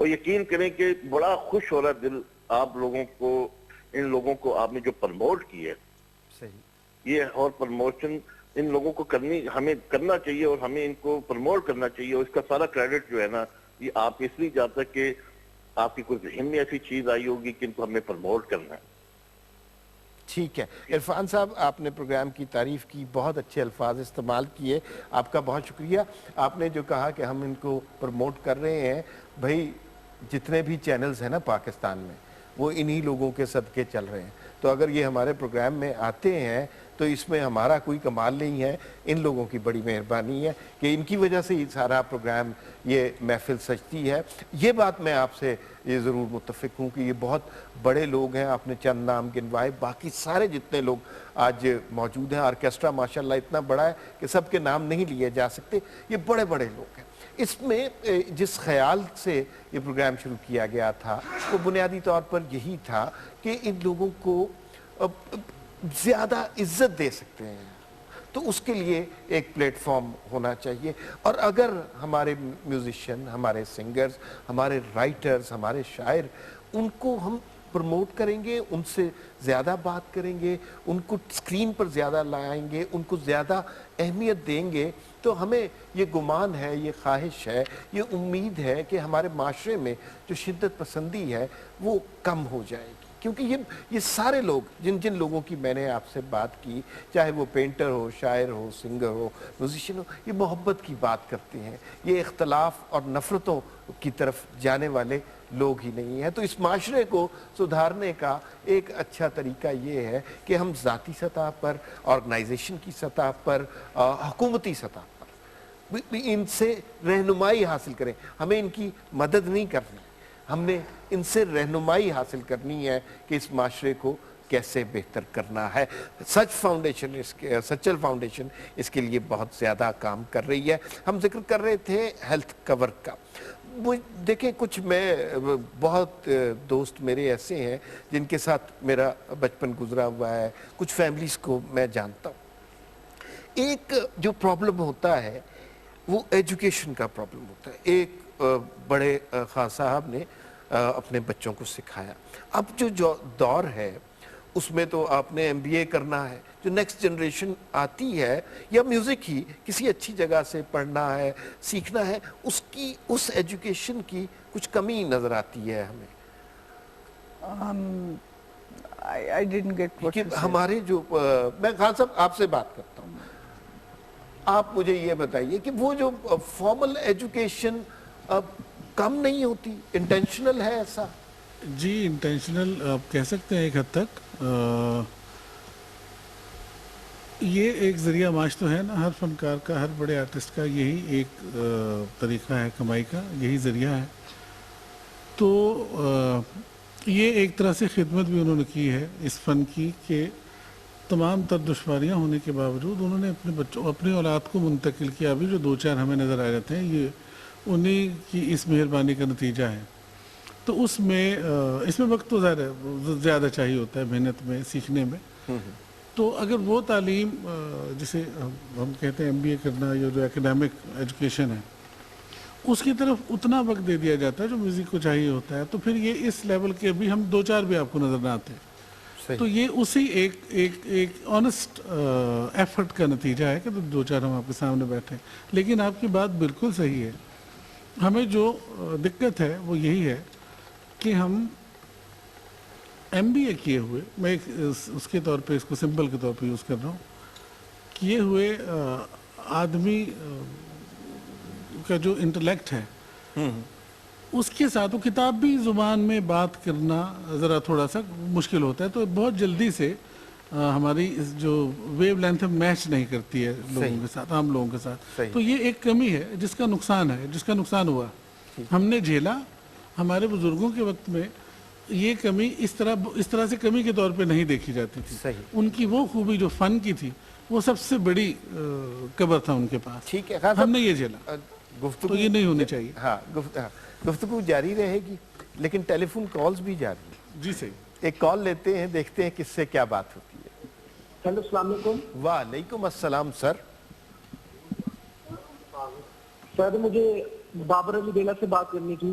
اور یقین کریں کہ بڑا خوش ہو رہا دل آپ لوگوں کو، ان لوگوں کو آپ نے جو پروموٹ کی ہے، صحیح، یہ اور پروموشن ان لوگوں کو ہمیں کرنا چاہیے اور ہمیں ان کو پروموٹ کرنا چاہیے، اور اس کا سارا کریڈٹ جو ہے نا یہ آپ اس لیے جاتا ہے کہ آپ کی کوئی ذہن میں ایسی چیز آئی ہوگی کہ ان کو ہمیں پروموٹ کرنا ہے۔ ٹھیک ہے عرفان صاحب، آپ نے پروگرام کی تعریف کی، بہت اچھے الفاظ استعمال کیے، آپ کا بہت شکریہ۔ آپ نے جو کہا کہ ہم ان کو پروموٹ کر رہے ہیں، بھائی جتنے بھی چینلز ہیں نا پاکستان میں وہ انہی لوگوں کے صدقے چل رہے ہیں، تو اگر یہ ہمارے پروگرام میں آتے ہیں تو اس میں ہمارا کوئی کمال نہیں ہے، ان لوگوں کی بڑی مہربانی ہے کہ ان کی وجہ سے یہ سارا پروگرام، یہ محفل سجتی ہے۔ یہ بات میں آپ سے یہ ضرور متفق ہوں کہ یہ بہت بڑے لوگ ہیں، آپ نے چند نام گنوائے، باقی سارے جتنے لوگ آج موجود ہیں، آرکیسٹرا ماشاءاللہ اتنا بڑا ہے کہ سب کے نام نہیں لیے جا سکتے، یہ بڑے بڑے لوگ ہیں۔ اس میں جس خیال سے یہ پروگرام شروع کیا گیا تھا وہ بنیادی طور پر یہی تھا کہ ان لوگوں کو زیادہ عزت دے سکتے ہیں، تو اس کے لیے ایک پلیٹ فارم ہونا چاہیے، اور اگر ہمارے میوزیشین، ہمارے سنگرز، ہمارے رائٹرز، ہمارے شاعر، ان کو ہم پروموٹ کریں گے، ان سے زیادہ بات کریں گے، ان کو سکرین پر زیادہ لائیں گے، ان کو زیادہ اہمیت دیں گے، تو ہمیں یہ گمان ہے، یہ خواہش ہے، یہ امید ہے کہ ہمارے معاشرے میں جو شدت پسندی ہے وہ کم ہو جائے گی، کیونکہ یہ سارے لوگ جن لوگوں کی میں نے آپ سے بات کی، چاہے وہ پینٹر ہو، شاعر ہو، سنگر ہو، میوزیشین ہو، یہ محبت کی بات کرتے ہیں، یہ اختلاف اور نفرتوں کی طرف جانے والے لوگ ہی نہیں ہیں۔ تو اس معاشرے کو سدھارنے کا ایک اچھا طریقہ یہ ہے کہ ہم ذاتی سطح پر، آرگنائزیشن کی سطح پر، حکومتی سطح پر ان سے رہنمائی حاصل کریں۔ ہمیں ان کی مدد نہیں کرنی، ہم نے ان سے رہنمائی حاصل کرنی ہے کہ اس معاشرے کو کیسے بہتر کرنا ہے۔ سچل فاؤنڈیشن اس کے لیے بہت زیادہ کام کر رہی ہے۔ ہم ذکر کر رہے تھے ہیلتھ کور کا۔ دیکھیں کچھ بہت دوست میرے ایسے ہیں جن کے ساتھ میرا بچپن گزرا ہوا ہے، کچھ فیملیز کو میں جانتا ہوں۔ ایک جو پرابلم ہوتا ہے وہ ایجوکیشن کا پرابلم ہوتا ہے۔ ایک بڑے خان صاحب نے اپنے بچوں کو سکھایا، اب جو دور ہے اس میں تو آپ نے MBA کرنا ہے، جو نیکسٹ جنریشن آتی ہے یا میوزک ہی کسی اچھی جگہ سے پڑھنا ہے، سیکھنا ہے، اس ایجوکیشن کی کچھ کمی نظر آتی ہے ہمیں۔ I didn't get what you said. ہمارے جو میں خان صاحب آپ سے بات کرتا ہوں، آپ مجھے یہ بتائیے کہ وہ جو فارمل ایجوکیشن کم نہیں ہوتی، انٹینشنل ہے ایسا؟ جی انٹینشنل آپ کہہ سکتے ہیں ایک حد تک۔ یہ ایک ذریعہ معاش تو ہے نا، ہر فنکار کا، ہر بڑے آرٹسٹ کا یہی ایک طریقہ ہے کمائی کا، یہی ذریعہ ہے۔ تو یہ ایک طرح سے خدمت بھی انہوں نے کی ہے اس فن کی، کہ تمام تر دشواریاں ہونے کے باوجود انہوں نے اپنے بچوں، اپنی اولاد کو منتقل کیا۔ ابھی جو دو چار ہمیں نظر آ جاتے ہیں یہ انہی کی اس مہربانی کا نتیجہ ہے۔ تو اس میں وقت تو زیادہ چاہیے ہوتا ہے، محنت میں، سیکھنے میں۔ تو اگر وہ تعلیم جسے ہم کہتے ہیں MBA کرنا، یا جو اکیڈیمک ایجوکیشن ہے، اس کی طرف اتنا وقت دے دیا جاتا ہے جو میوزک کو چاہیے ہوتا ہے، تو پھر یہ اس لیول کے بھی ہم دو چار بھی آپ کو نظر نہ آتے۔ تو یہ اسی ایک آنسٹ ایفرٹ کا نتیجہ ہے کہ دو چار ہم آپ کے سامنے بیٹھے۔ لیکن آپ کی بات بالکل صحیح ہے، ہمیں جو دقت ہے وہ یہی ہے کہ ہم MBA کیے ہوئے، میں اس کے طور پہ اس کو سمبل کے طور پہ یوز کر رہا ہوں، کیے ہوئے آدمی کا جو انٹلیکٹ ہے اس کے ساتھ وہ کتابی زبان میں بات کرنا ذرا تھوڑا سا مشکل ہوتا ہے، تو بہت جلدی سے ہماری جو ویو لینتھ میچ نہیں کرتی ہے لوگوں کے ساتھ، عام لوگوں کے ساتھ۔ تو یہ ایک کمی ہے جس کا نقصان ہوا، ہم نے جھیلا۔ ہمارے بزرگوں کے وقت میں یہ کمی اس طرح سے کمی کے طور پہ نہیں دیکھی جاتی تھی۔ ان کی وہ خوبی جو فن کی تھی وہ سب سے بڑی قبر تھا ان کے پاس۔ ٹھیک ہے، ہم نے یہ جھیلا، تو یہ نہیں ہونی چاہیے۔ ہاں، گفتگو جاری رہے گی، لیکن ٹیلی فون کالز بھی جاری ہیں۔ جی صحیح، ایک کال لیتے ہیں، دیکھتے ہیں کس سے کیا بات ہوتی ہے۔ ہیلو، السلام علیکم۔ وعلیکم السلام سر۔ سر مجھے بابر علی بیلا سے بات کرنی تھی۔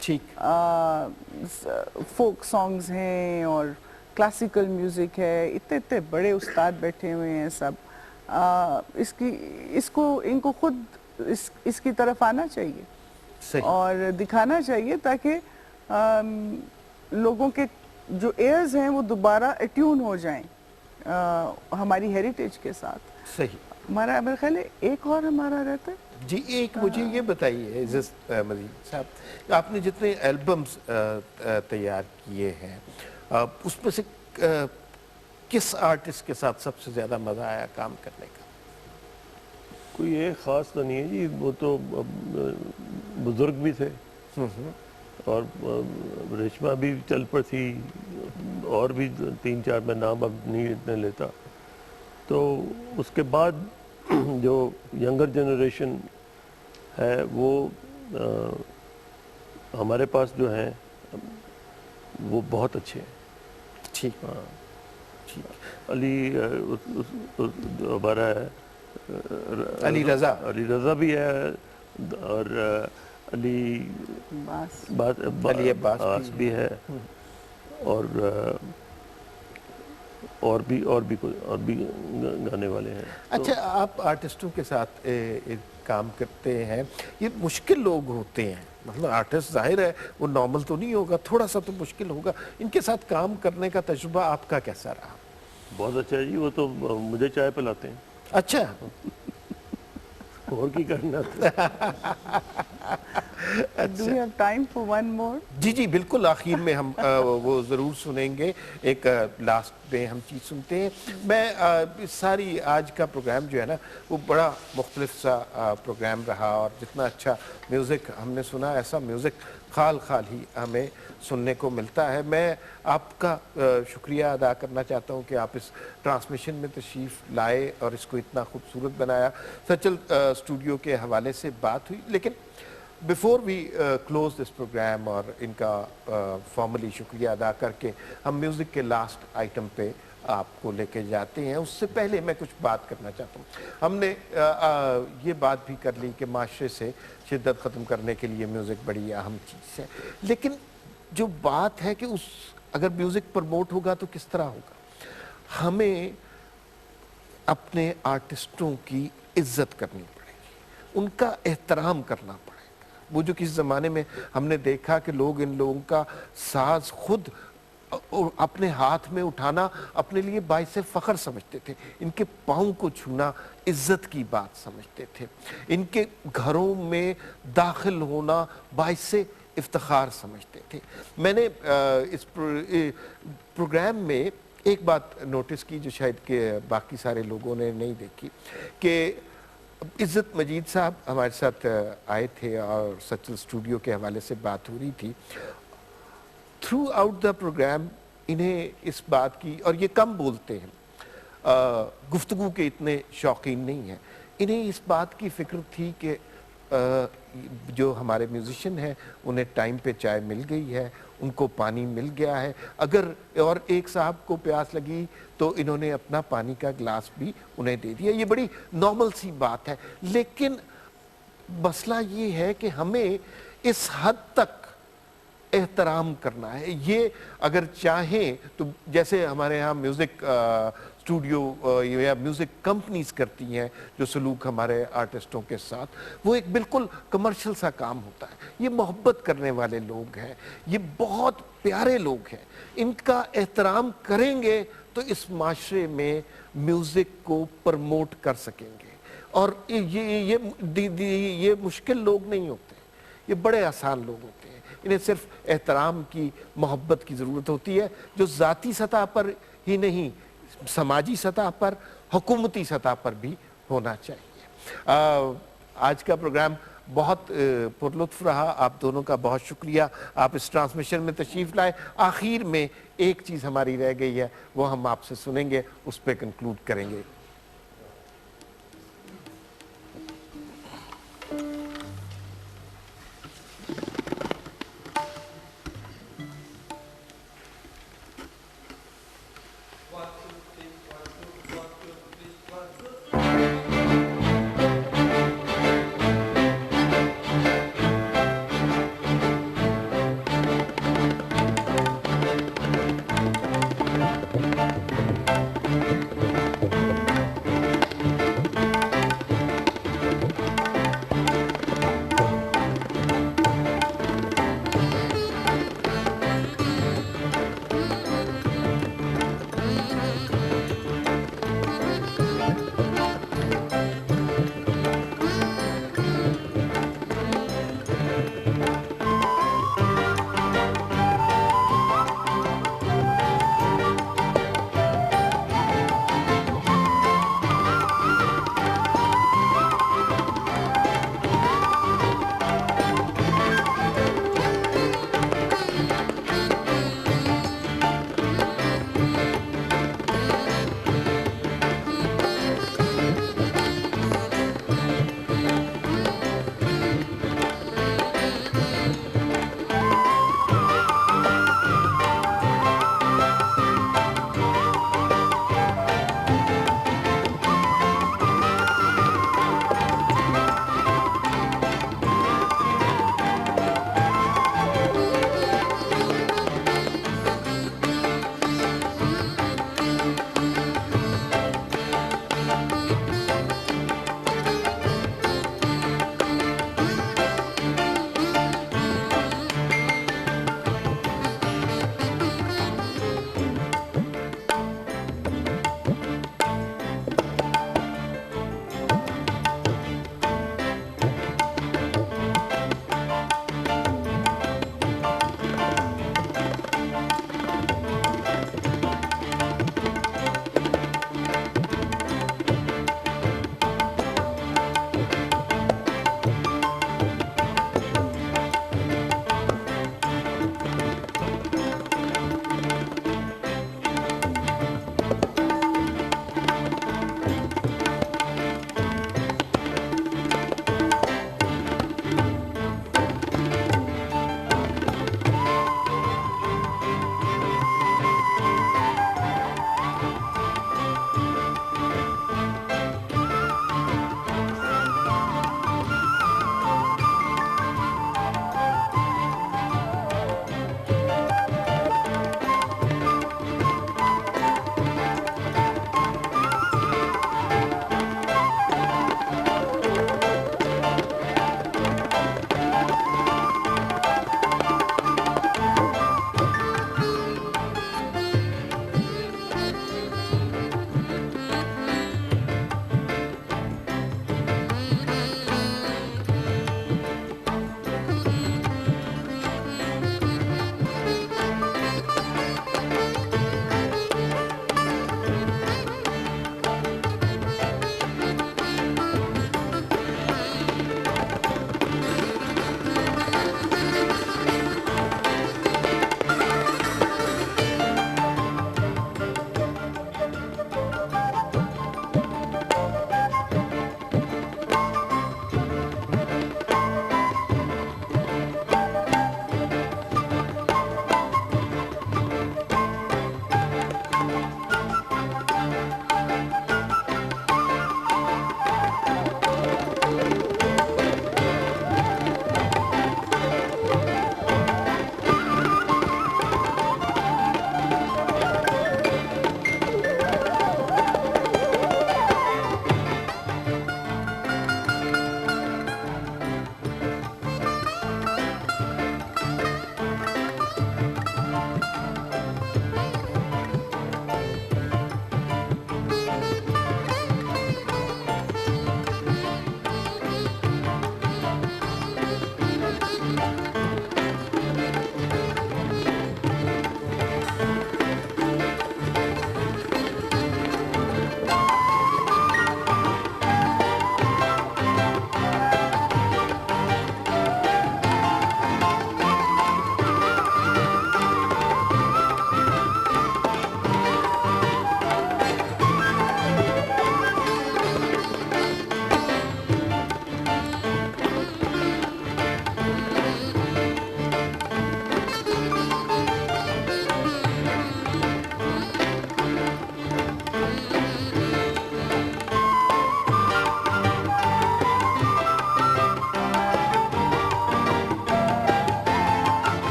ٹھیک فوک سانگز ہیں اور کلاسیکل میوزک ہے, اتنے اتنے بڑے استاد بیٹھے ہوئے ہیں سب. ان کو خود اس کی طرف آنا چاہیے اور دکھانا چاہیے تاکہ لوگوں کے جو ایئرز ہیں وہ دوبارہ اٹیون ہو جائیں ہماری ہیریٹیج کے ساتھ. صحیح. ہمارا میرا خیال ہے ایک اور ہمارا رہتا ہے. جی ایک مجھے یہ بتائیے عزت مزید صاحب, آپ نے جتنے البمز تیار کیے ہیں اس میں سے کس آرٹسٹ کے ساتھ سب سے زیادہ مزہ آیا کام کرنے کا؟ کوئی ایک خاص تو نہیں ہے جی, وہ تو بزرگ بھی تھے اور ریشما بھی چل پر تھی, اور بھی 3-4 میں نام اب نہیں اتنے لیتا. تو اس کے بعد جو ینگر جنریشن ہے وہ ہمارے پاس جو ہیں وہ بہت اچھے ہیں. ٹھیک. ہاں علی ہمارا ہے علی رضا بھی ہے, اور علی عباس بھی ہے, اور بھی گانے والے ہیں. اچھا, آپ آرٹسٹوں کے ساتھ کام کرتے ہیں, یہ مشکل لوگ ہوتے ہیں, مطلب آرٹسٹ ظاہر ہے وہ نارمل تو نہیں ہوگا, تھوڑا سا تو مشکل ہوگا. ان کے ساتھ کام کرنے کا تجربہ آپ کا کیسا رہا؟ بہت اچھا ہے جی, وہ تو مجھے چائے پلاتے ہیں. اچھا, اور کی کرنا. Do we have time for one more? جی جی بالکل, آخر میں ہم وہ ضرور سنیں گے, ایک لاسٹ میں ہم چیز سنتے ہیں. میں ساری آج کا پروگرام جو ہے نا وہ بڑا مختلف سا پروگرام رہا, اور جتنا اچھا میوزک ہم نے سنا, ایسا میوزک خال ہی ہمیں سننے کو ملتا ہے. میں آپ کا شکریہ ادا کرنا چاہتا ہوں کہ آپ اس ٹرانسمیشن میں تشریف لائے اور اس کو اتنا خوبصورت بنایا. سچل اسٹوڈیو کے حوالے سے بات ہوئی, لیکن before we close this program اور ان کا فارملی شکریہ ادا کر کے ہم میوزک کے لاسٹ آئٹم پہ آپ کو لے کے جاتے ہیں, اس سے پہلے میں کچھ بات کرنا چاہتا ہوں. ہم نے یہ بات بھی کر لی کہ معاشرے سے شدت ختم کرنے کے لیے میوزک بڑی اہم چیز ہے, لیکن جو بات ہے کہ اگر میوزک پروموٹ ہوگا تو کس طرح ہوگا. ہمیں اپنے آرٹسٹوں کی عزت کرنی پڑے گی, ان کا احترام کرنا پڑے گا. وہ جو کس زمانے میں ہم نے دیکھا کہ لوگ ان لوگوں کا ساز خود اپنے ہاتھ میں اٹھانا اپنے لیے باعث فخر سمجھتے تھے, ان کے پاؤں کو چھونا عزت کی بات سمجھتے تھے, ان کے گھروں میں داخل ہونا باعث افتخار سمجھتے تھے. میں نے اس پروگرام میں ایک بات نوٹس کی جو شاید کہ باقی سارے لوگوں نے نہیں دیکھی, کہ عزت مجید صاحب ہمارے ساتھ آئے تھے اور سچل اسٹوڈیو کے حوالے سے بات ہو رہی تھی. تھرو آؤٹ دا پروگرام انہیں اس بات کی, اور یہ کم بولتے ہیں, گفتگو کے اتنے شوقین نہیں ہیں, انہیں اس بات کی فکر تھی کہ جو ہمارے میوزیشین ہیں انہیں ٹائم پہ چائے مل گئی ہے, ان کو پانی مل گیا ہے. اگر اور ایک صاحب کو پیاس لگی تو انہوں نے اپنا پانی کا گلاس بھی انہیں دے دیا. یہ بڑی نارمل سی بات ہے, لیکن مسئلہ یہ ہے کہ ہمیں اس حد تک احترام کرنا ہے. یہ اگر چاہیں تو جیسے ہمارے ہاں میوزک اسٹوڈیو یا میوزک کمپنیز کرتی ہیں جو سلوک ہمارے آرٹسٹوں کے ساتھ, وہ ایک بالکل کمرشل سا کام ہوتا ہے. یہ محبت کرنے والے لوگ ہیں, یہ بہت پیارے لوگ ہیں, ان کا احترام کریں گے تو اس معاشرے میں میوزک کو پرموٹ کر سکیں گے. اور یہ مشکل لوگ نہیں ہوتے, یہ بڑے آسان لوگ ہوتے ہیں. انہیں صرف احترام کی, محبت کی ضرورت ہوتی ہے, جو ذاتی سطح پر ہی نہیں, سماجی سطح پر, حکومتی سطح پر بھی ہونا چاہیے. آج کا پروگرام بہت پرلطف رہا. آپ دونوں کا بہت شکریہ, آپ اس ٹرانسمیشن میں تشریف لائے. آخر میں ایک چیز ہماری رہ گئی ہے, وہ ہم آپ سے سنیں گے, اس پہ کنکلوڈ کریں گے.